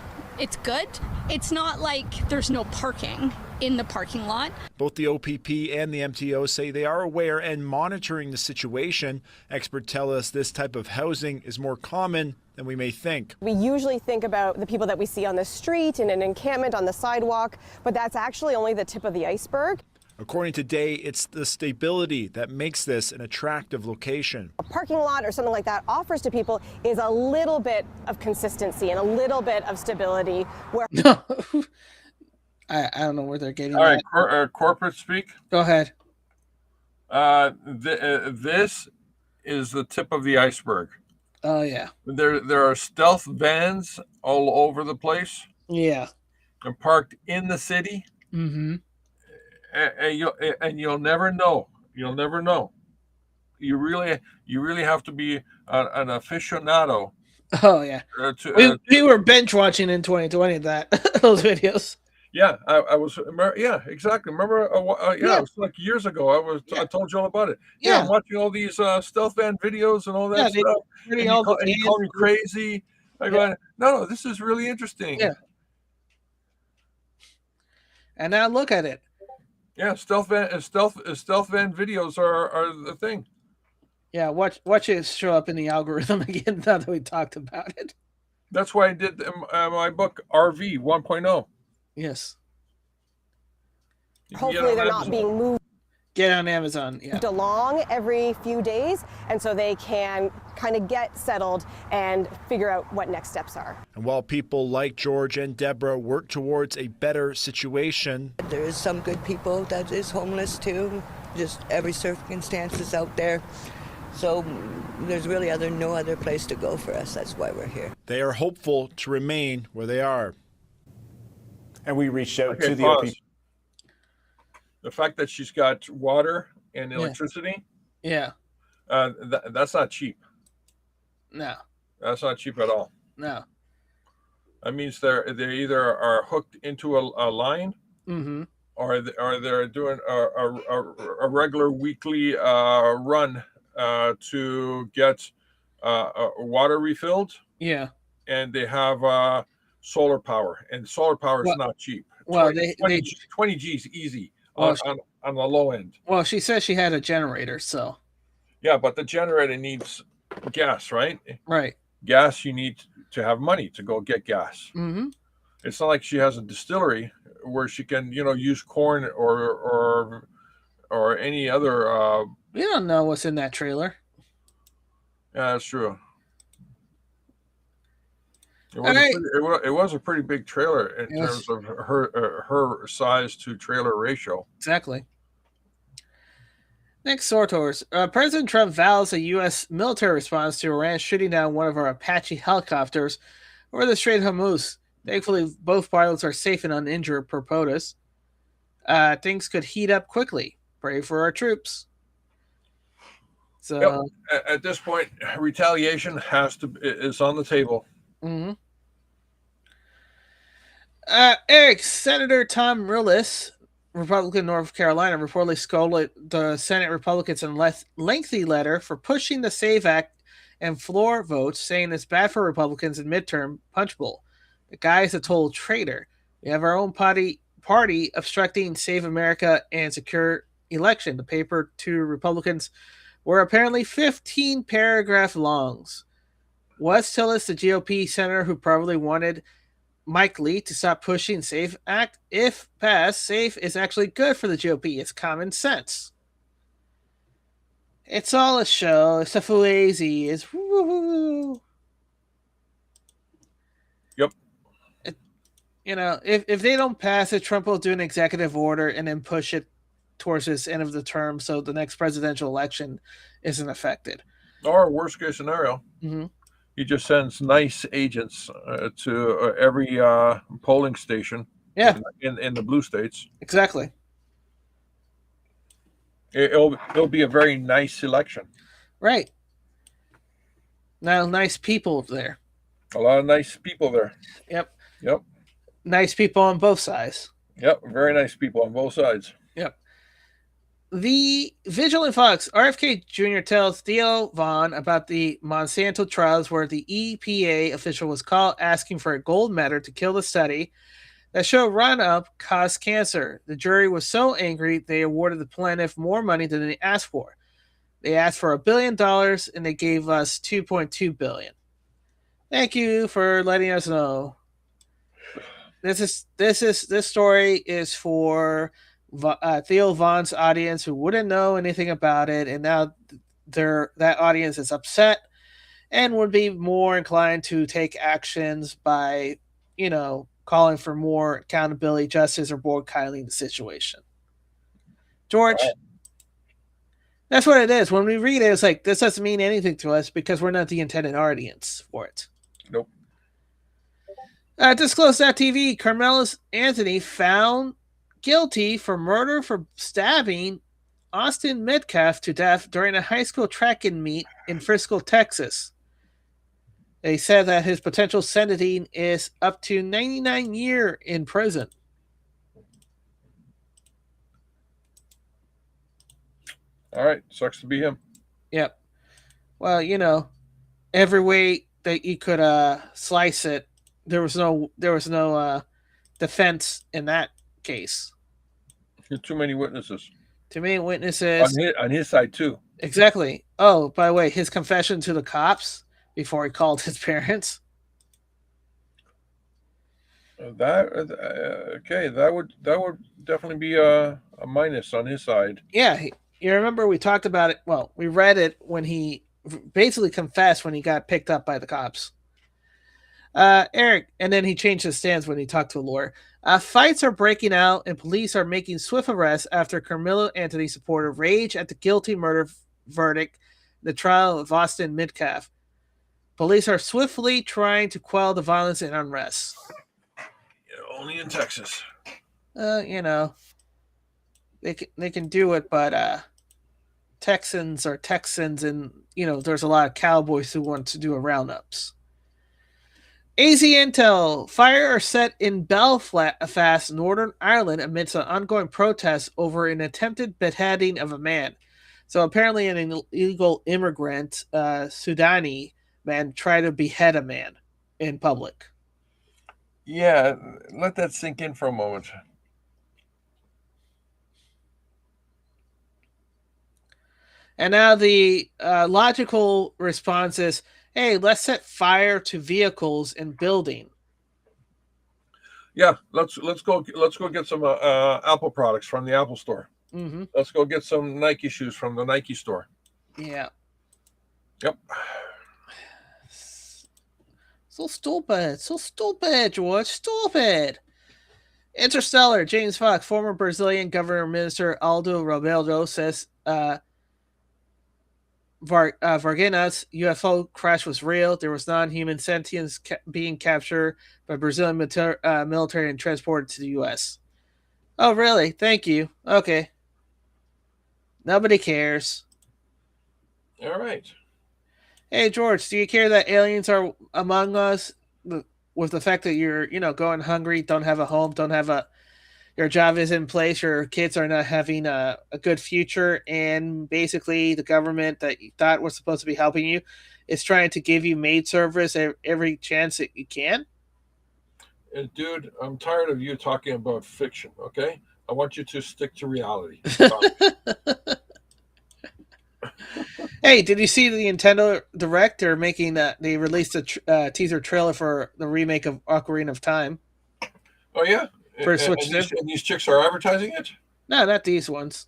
good. It's not like there's no parking. in the parking lot. Both the OPP and the MTO say they are aware and monitoring the situation. Experts tell us this type of housing is more common than we may think. We usually think about the people that we see on the street in an encampment on the sidewalk, but that's actually only the tip of the iceberg. According to Day, it's the stability that makes this an attractive location. A parking lot or something like that offers to people is a little bit of consistency and a little bit of stability. Where I don't know where they're getting. All right, corporate speak. Go ahead. This is the tip of the iceberg. Oh yeah. There are stealth vans all over the place. Yeah. And parked in the city. Mm-hmm. And you'll never know. You'll never know. You really have to be an aficionado. Oh yeah. We were bench watching in 2020 those videos. Yeah, I was. Yeah, exactly. Remember? It was like years ago. I told you all about it. Yeah, I'm watching all these stealth van videos and all that stuff. And you call me crazy. I go, no, this is really interesting. Yeah. And now look at it. Yeah, stealth van videos are the thing. Yeah, watch it show up in the algorithm again now that we talked about it. That's why I did my book RV 1.0. Yes. Hopefully they're not being moved. Get on Amazon. Yeah. Along every few days, and so they can kind of get settled and figure out what next steps are. And while people like George and Deborah work towards a better situation, there is some good people that is homeless too. Just every circumstance is out there. So there's really no other place to go for us. That's why we're here. They are hopeful to remain where they are. And we reached out to the OP. The fact that she's got water and electricity, that's not cheap. No, that's not cheap at all. No, that means they either are hooked into a line, mm-hmm. or they're doing a regular weekly run to get water refilled. Yeah, and they have solar power, and solar power is not cheap. Well, 20 G's easy on the low end. Well, she said she had a generator, so. Yeah, but the generator needs gas, right? Right. Gas, you need to have money to go get gas. Mm-hmm. It's not like she has a distillery where she can, use corn or any other. We don't know what's in that trailer. Yeah, that's true. It was a pretty big trailer in terms of her size to trailer ratio. Exactly. Next, Sortors. President Trump vows a U.S. military response to Iran shooting down one of our Apache helicopters over the Strait of Hormuz. Thankfully, both pilots are safe and uninjured per POTUS. Things could heat up quickly. Pray for our troops. So at this point, retaliation is on the table. Mm-hmm. Eric, Senator Tom Rillis, Republican North Carolina, reportedly scolded the Senate Republicans in a lengthy letter for pushing the SAVE Act and floor votes, saying it's bad for Republicans in midterm punch bowl. The guy is a total traitor. We have our own party obstructing Save America and secure election. The paper to Republicans were apparently 15 paragraph longs. Wes Tillis, the GOP senator who probably wanted Mike Lee to stop pushing SAFE Act. If passed, SAFE is actually good for the GOP. It's common sense. It's all a show. It's a fugazi. It's woo-hoo. Yep. If they don't pass it, Trump will do an executive order and then push it towards this end of the term so the next presidential election isn't affected. Or worst case scenario. Mm-hmm. He just sends nice agents to every polling station. Yeah. In the blue states. Exactly. It'll be a very nice election. Right. Now, nice people there. A lot of nice people there. Yep. Yep. Nice people on both sides. Yep. Very nice people on both sides. Yep. The Vigilant Fox, RFK Jr. tells Theo Vaughn about the Monsanto trials where the EPA official was called asking for a gold medal to kill the study. That show run-up caused cancer. The jury was so angry they awarded the plaintiff more money than they asked for. They asked for $1 billion and they gave us $2.2 billion. Thank you for letting us know. This story is for Theo Vaughn's audience who wouldn't know anything about it, and now that audience is upset and would be more inclined to take actions by, calling for more accountability, justice, or boycotting the situation. George, that's what it is. When we read it, it's like, this doesn't mean anything to us because we're not the intended audience for it. Nope. Disclose.tv, Carmelis Anthony found guilty for murder for stabbing Austin Metcalf to death during a high school track and meet in Frisco, Texas. They said that his potential sentencing is up to 99 years in prison. All right, sucks to be him. Yep. Well, every way that you could slice it, there was no defense in that case. Too many witnesses. Too many witnesses on his side too. Exactly. Oh, by the way, his confession to the cops before he called his parents. That would definitely be a minus on his side. Yeah, you remember we talked about it. Well, we read it when he basically confessed when he got picked up by the cops. Eric, and then he changed his stance when he talked to a lawyer. Fights are breaking out and police are making swift arrests after Carmelo Anthony supporter rage at the guilty murder verdict in the trial of Austin Metcalf. Police are swiftly trying to quell the violence and unrest. Only in Texas. They can do it, but Texans are Texans, and there's a lot of cowboys who want to do a roundups. AZ Intel, fire set in Belfast, Northern Ireland amidst an ongoing protest over an attempted beheading of a man. So apparently an illegal immigrant, Sudani man, tried to behead a man in public. Yeah, let that sink in for a moment. And now the logical response is, hey, let's set fire to vehicles and building. Yeah, let's go get some Apple products from the Apple store. Mm-hmm. Let's go get some Nike shoes from the Nike store. Yeah. Yep. So stupid, George, stupid. Interstellar, James Fox, former Brazilian governor minister Aldo Rebelo says Varginha's UFO crash was real. There was non-human sentience being captured by Brazilian military and transported to the U.S. Oh, really? Thank you. Okay. Nobody cares. All right. Hey, George, do you care that aliens are among us with the fact that you're, going hungry, don't have a home, your job is in place, your kids are not having a good future, and basically the government that you thought was supposed to be helping you is trying to give you maid service every chance that you can? Dude, I'm tired of you talking about fiction, okay? I want you to stick to reality. Hey, did you see the Nintendo Direct? They're making they released a teaser trailer for the remake of Ocarina of Time. Oh, yeah? For Switch. And these chicks are advertising it? No, not these ones.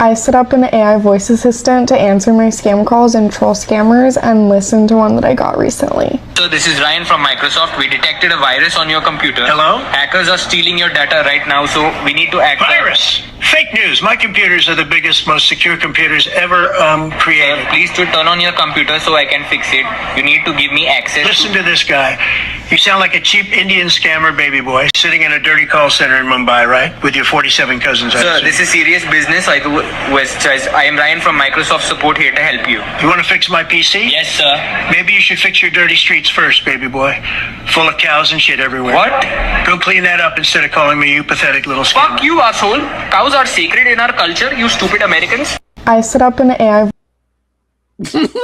I set up an AI voice assistant to answer my scam calls and troll scammers, and listen to one that I got recently. So this is Ryan from Microsoft. We detected a virus on your computer. Hello? Hackers are stealing your data right now, so we need to act. Virus! Fake news! My computers are the biggest, most secure computers ever created. Sir, please turn on your computer so I can fix it. You need to give me access. Listen to this guy. You sound like a cheap Indian scammer baby boy sitting in a dirty call center in Mumbai, right? With your 47 cousins. Sir, this is serious business. I am Ryan from Microsoft Support here to help you. You want to fix my PC? Yes, sir. Maybe you should fix your dirty streets first, baby boy. Full of cows and shit everywhere. What? Go clean that up instead of calling me you pathetic little scammer. Fuck you, asshole. Cows are sacred in our culture, you stupid Americans. I set up an AI. Send me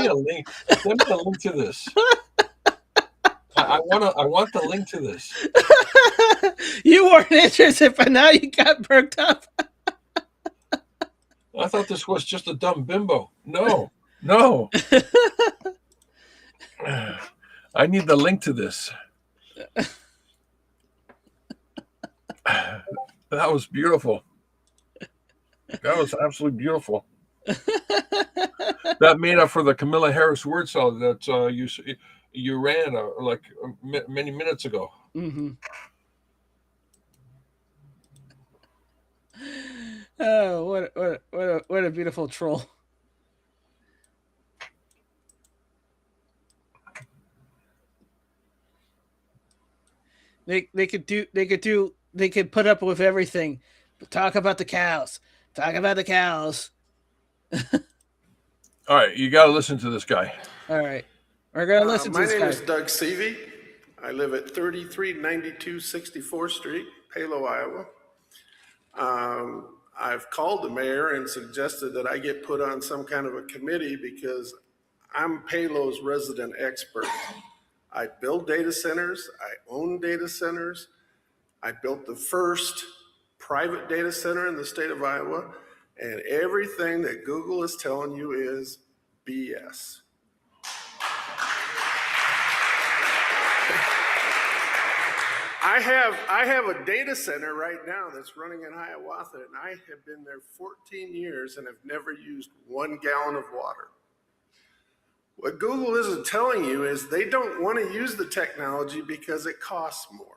a link. Send me a link to this. I want the link to this. You weren't interested, but now you got perked up. I thought this was just a dumb bimbo. No. I need the link to this. That was beautiful. That was absolutely beautiful. That made up for the Camilla Harris word salad that you ran many minutes ago. Mm-hmm. Oh, what a beautiful troll. They could put up with everything. Talk about the cows. All right, you got to listen to this guy. All right, we're gonna listen to this guy. My name is Doug Seavey. I live at 3392 64th Street, Palo, Iowa. I've called the mayor and suggested that I get put on some kind of a committee because I'm Palo's resident expert. I build data centers. I own data centers. I built the first private data center in the state of Iowa, and everything that Google is telling you is BS. I have a data center right now that's running in Hiawatha, and I have been there 14 years and have never used 1 gallon of water. What Google isn't telling you is they don't want to use the technology because it costs more.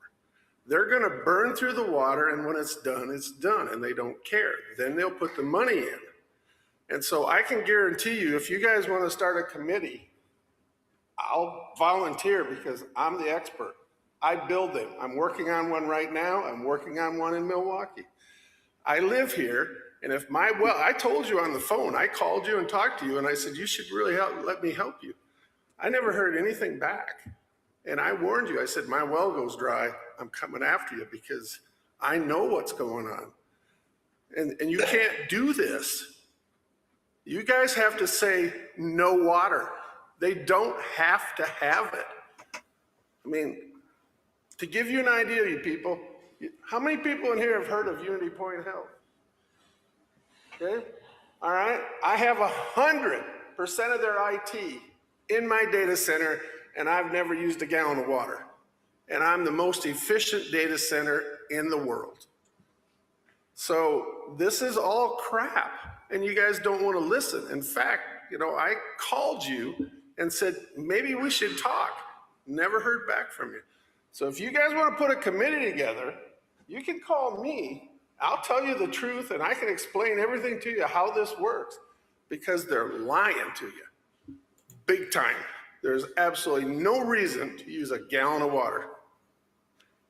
They're going to burn through the water, and when it's done, and they don't care. Then they'll put the money in. And so I can guarantee you, if you guys want to start a committee, I'll volunteer because I'm the expert. I build them. I'm working on one right now. I'm working on one in Milwaukee. I live here, and I told you on the phone, I called you and talked to you, and I said, you should really let me help you. I never heard anything back. And I warned you, I said, my well goes dry. I'm coming after you because I know what's going on. And you can't do this. You guys have to say no water. They don't have to have it. I mean, to give you an idea, you people, how many people in here have heard of Unity Point Health? Okay, all right. I have 100% of their IT in my data center, and I've never used a gallon of water. And I'm the most efficient data center in the world. So this is all crap, and you guys don't want to listen. In fact, I called you and said, maybe we should talk. Never heard back from you. So if you guys want to put a committee together, you can call me. I'll tell you the truth, and I can explain everything to you how this works, because they're lying to you. Big time. There's absolutely no reason to use a gallon of water.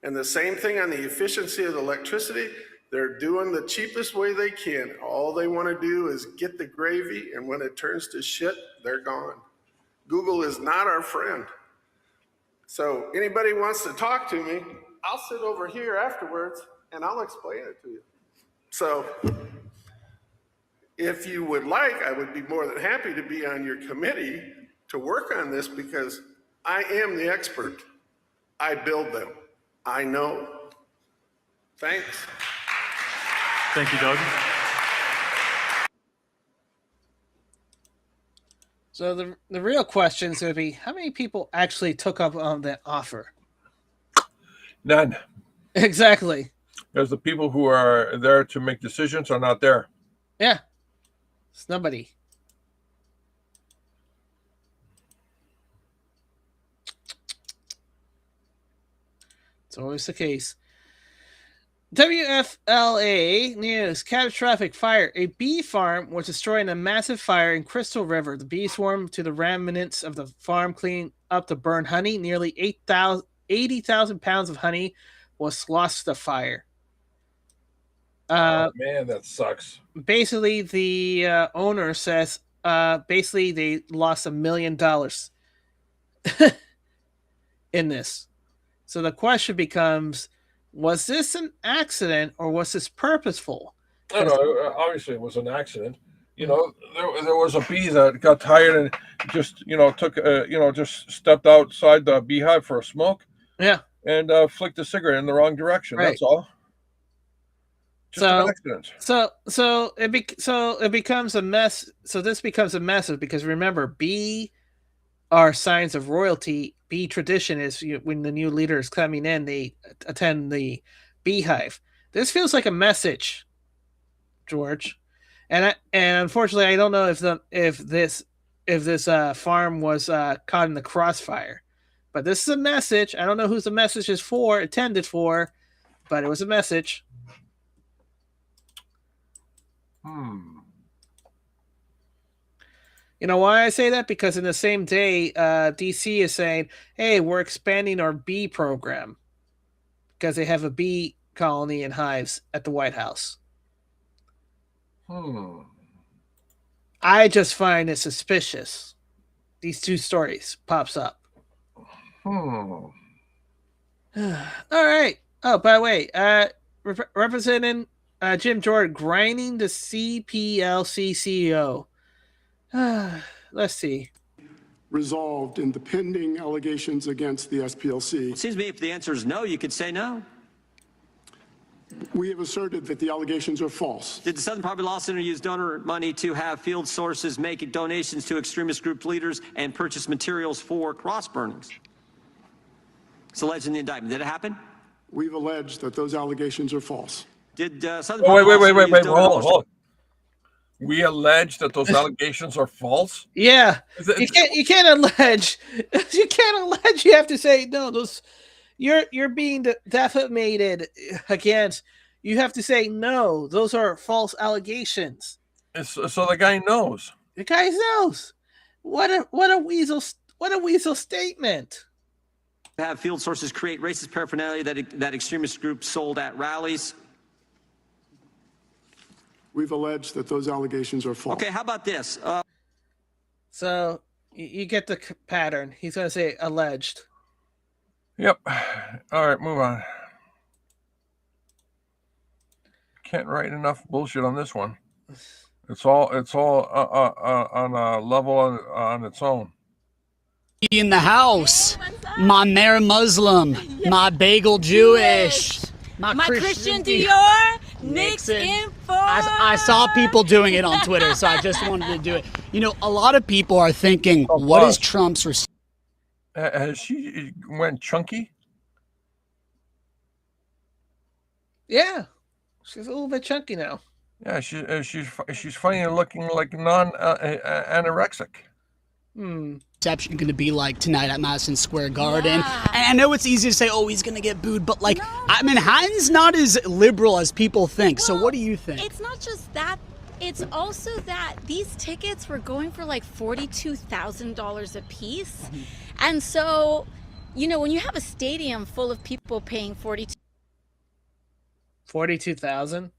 And the same thing on the efficiency of the electricity. They're doing the cheapest way they can. All they want to do is get the gravy, and when it turns to shit, they're gone. Google is not our friend. So anybody wants to talk to me, I'll sit over here afterwards and I'll explain it to you. So if you would like, I would be more than happy to be on your committee to work on this because I am the expert. I build them. I know. Thanks. Thank you, Doug. So the real question is going to be, how many people actually took up on that offer? None. Exactly. Because the people who are there to make decisions are not there. Yeah. It's nobody. It's always the case. WFLA News. Catastrophic fire. A bee farm was destroyed in a massive fire in Crystal River. The bees swarmed to the remnants of the farm, cleaning up the burned honey. Nearly 80,000 pounds of honey was lost to the fire. Oh, man, that sucks. Basically, the owner says basically they lost $1 million in this. So the question becomes, was this an accident or was this purposeful? No, obviously it was an accident. You know, there was a bee that got tired and just, just stepped outside the beehive for a smoke. Yeah. And flicked a cigarette in the wrong direction. That's all. Just an accident. So it becomes a mess. So this becomes a mess because remember, bee are signs of royalty. Bee tradition is when the new leader is coming in, they attend the beehive. This feels like a message, George, and unfortunately, I don't know if this farm was caught in the crossfire, but this is a message. I don't know who the message is intended for, but it was a message. You know why I say that? Because in the same day, DC is saying, hey, we're expanding our bee program because they have a bee colony and hives at the White House. I just find it suspicious. These two stories pops up. All right. Oh, by the way, representing Jim Jordan grinding the CPLC CEO. Let's see. Resolved in the pending allegations against the SPLC. It seems to me if the answer is no, you could say no. We have asserted that the allegations are false. Did the Southern Poverty Law Center use donor money to have field sources make donations to extremist group leaders and purchase materials for cross burnings? It's alleged in the indictment. Did it happen? We've alleged that those allegations are false. Did Southern Poverty Law Center use donor hold on. We allege that those allegations are false? Yeah. You can't allege. You can't allege. You have to say no. Those you're being defamated against. You have to say no. Those are false allegations. So the guy knows. The guy knows. What a weasel statement. Have field sources create racist paraphernalia that extremist groups sold at rallies. We've alleged that those allegations are false. Okay, how about this? So you get the pattern. He's going to say alleged. Yep. All right, move on. Can't write enough bullshit on this one. It's all on a level on its own. In the house, my Mayor Muslim, my bagel Jewish, my Christian Dior, Nixon. I saw people doing it on Twitter, so I just wanted to do it. You know, a lot of people are thinking, what is Trump's response? Has she went chunky? Yeah, she's a little bit chunky now. Yeah, she's funny and looking like anorexic. Reception going to be like tonight at Madison Square Garden? Yeah. And I know it's easy to say, oh, he's going to get booed, but like, no. Manhattan's not as liberal as people think. Well, so what do you think? It's not just that. It's also that these tickets were going for like $42,000 a piece. Mm-hmm. And so, you know, when you have a stadium full of people paying $42,000?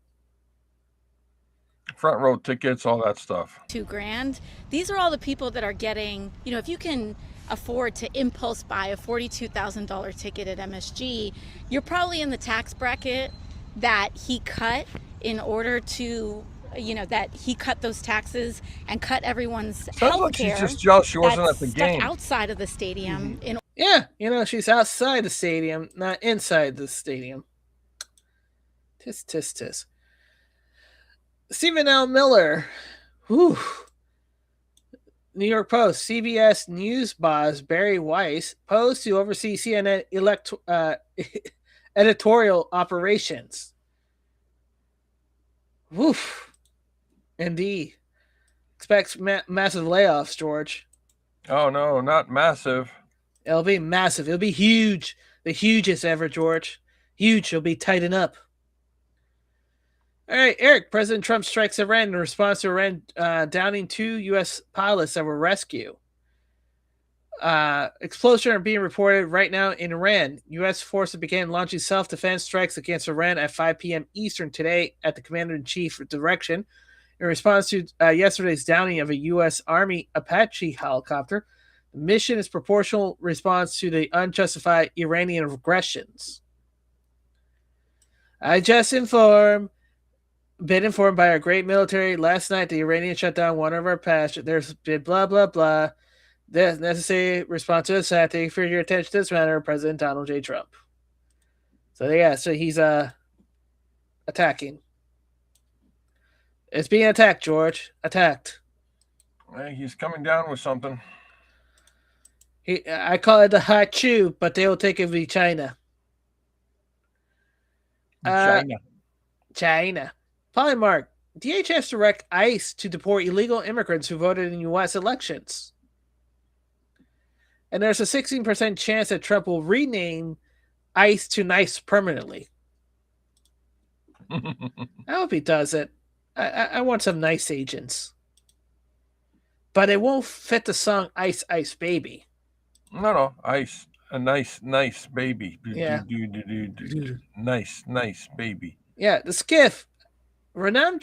Front row tickets, all that stuff. $2,000. These are all the people that are getting, you know, if you can afford to impulse buy a $42,000 ticket at MSG, you're probably in the tax bracket that he cut in order to, you know, that he cut those taxes and cut everyone's health like care. She's just jealous she wasn't at the game. Outside of the stadium. Mm-hmm. Yeah, you know, she's outside the stadium, not inside the stadium. Tis. Stephen L. Miller, New York Post, CBS News boss Barry Weiss posed to oversee CNN editorial operations. Indeed. Expects massive layoffs, George. Oh, no, not massive. It'll be massive. It'll be huge. The hugest ever, George. Huge. It'll be tightened up. All right, Eric. President Trump strikes Iran in response to Iran downing 2 U.S. pilots that were rescued. Explosions are being reported right now in Iran. U.S. forces began launching self-defense strikes against Iran at 5 p.m. Eastern today at the Commander-in-Chief direction in response to yesterday's downing of a U.S. Army Apache helicopter. The mission is proportional response to the unjustified Iranian aggressions. I just informed been informed by our great military last night the Iranians shut down one of our pasts. There's been blah, blah, blah. The necessary response to this. Thank you for your attention to this matter, President Donald J. Trump. So, yeah, so he's attacking. It's being attacked, George. Attacked. Hey, he's coming down with something. I call it the hot chew, but they will take it to China. China. Polymark. DHS direct ICE to deport illegal immigrants who voted in U.S. elections. And there's a 16% chance that Trump will rename ICE to NICE permanently. I hope he does it. I want some nice agents. But it won't fit the song Ice Ice Baby. No, Ice. A nice baby. Yeah. Nice baby. Yeah, the skiff. Renown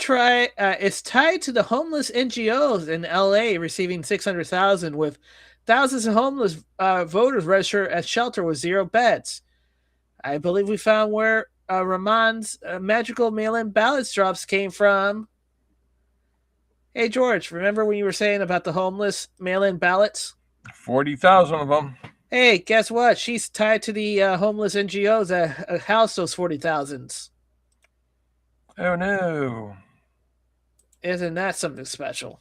is tied to the homeless NGOs in LA receiving $600,000 with thousands of homeless voters registered at shelter with 0 beds. I believe we found where Ramon's magical mail-in ballots drops came from. Hey, George, remember when you were saying about the homeless mail-in ballots? 40,000 of them. Hey, guess what? She's tied to the homeless NGOs that house those 40,000s. Oh, no. Isn't that something special?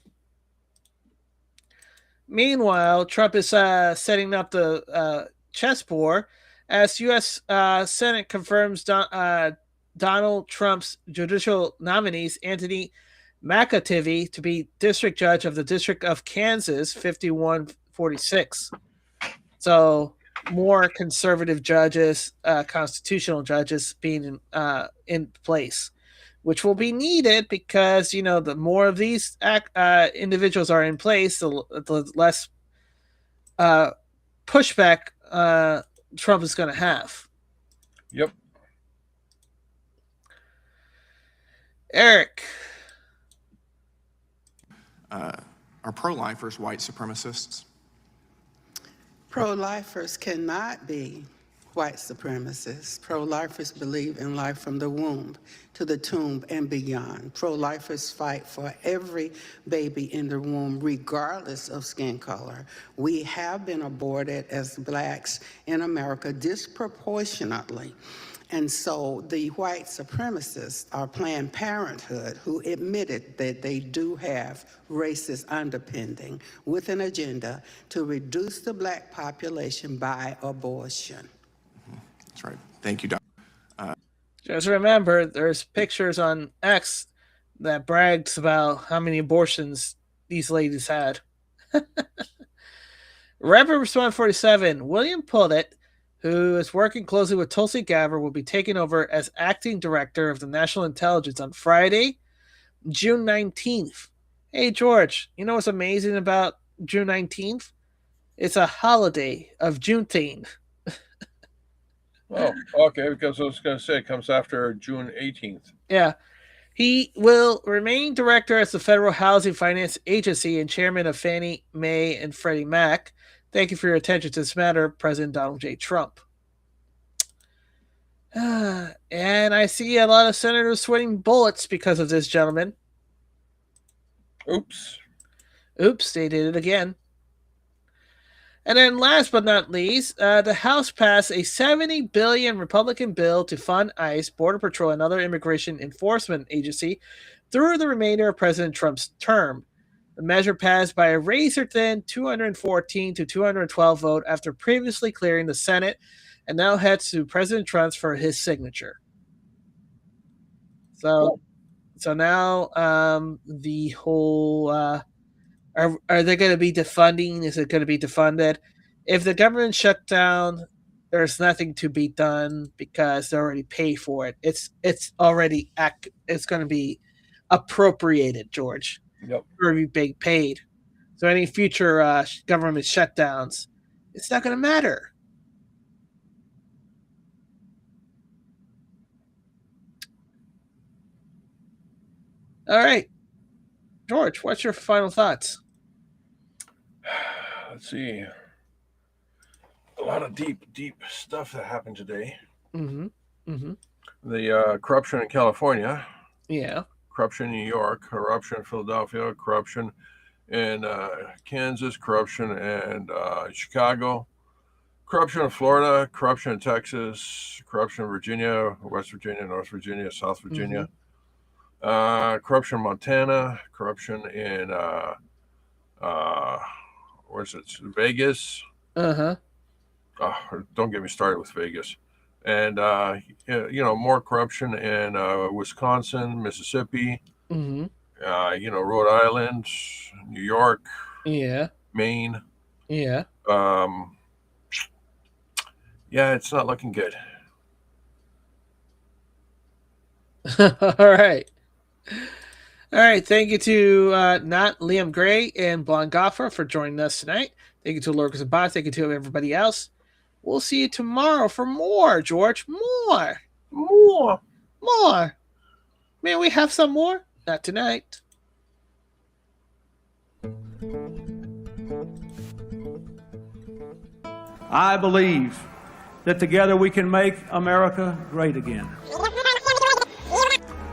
Meanwhile, Trump is setting up the chessboard as U.S. Senate confirms Donald Trump's judicial nominees, Anthony McAtivey, to be district judge of the District of Kansas 5146. So more conservative judges, constitutional judges being in place, which will be needed because, the more of these individuals are in place, the less pushback Trump is going to have. Yep. Eric. Are pro-lifers white supremacists? Pro-lifers cannot be white supremacists. Pro-lifers believe in life from the womb to the tomb and beyond. Pro-lifers fight for every baby in the womb, regardless of skin color. We have been aborted as blacks in America disproportionately. And so the white supremacists are Planned Parenthood, who admitted that they do have racist underpinning with an agenda to reduce the black population by abortion. That's right. Thank you, Dr. Just remember, there's pictures on X that brags about how many abortions these ladies had. Rapper Response 47, William Pullett, who is working closely with Tulsi Gabbard, will be taking over as acting director of the National Intelligence on Friday, June 19th. Hey, George, you know what's amazing about June 19th? It's a holiday of Juneteenth. Oh, okay, because I was going to say it comes after June 18th. Yeah. He will remain director as the Federal Housing Finance Agency and chairman of Fannie Mae and Freddie Mac. Thank you for your attention to this matter, President Donald J. Trump. And I see a lot of senators sweating bullets because of this gentleman. Oops, they did it again. And then last but not least, the House passed a $70 billion Republican bill to fund ICE, Border Patrol, and other immigration enforcement agency through the remainder of President Trump's term. The measure passed by a razor-thin 214 to 212 vote after previously clearing the Senate and now heads to President Trump for his signature. So now the whole... Are they going to be defunding? Is it going to be defunded? If the government shut down, there's nothing to be done because they already pay for it. It's already it's going to be appropriated, George. Yep. Or be being paid. So any future government shutdowns, it's not going to matter. All right, George, what's your final thoughts? Let's see. A lot of deep stuff that happened today. Mm-hmm. Mm-hmm. The corruption in California. Yeah. corruption in New York, corruption in Philadelphia, corruption in Kansas, corruption in Chicago, corruption in Florida, corruption in Texas, corruption in Virginia, West Virginia, North Virginia, South Virginia, corruption in Montana, corruption in Vegas. Uh-huh. Oh, don't get me started with Vegas. And more corruption in Wisconsin, Mississippi, Mm-hmm. Rhode Island, New York, Yeah. Maine. Yeah. It's not looking good. All right. All right. Thank you to not Liam Gray and Blonde Goffer for joining us tonight. Thank you to Lurkers and Bots. Thank you to everybody else. We'll see you tomorrow for more, George. More. Man, we have some more? Not tonight. I believe that together we can make America great again.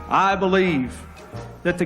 I believe that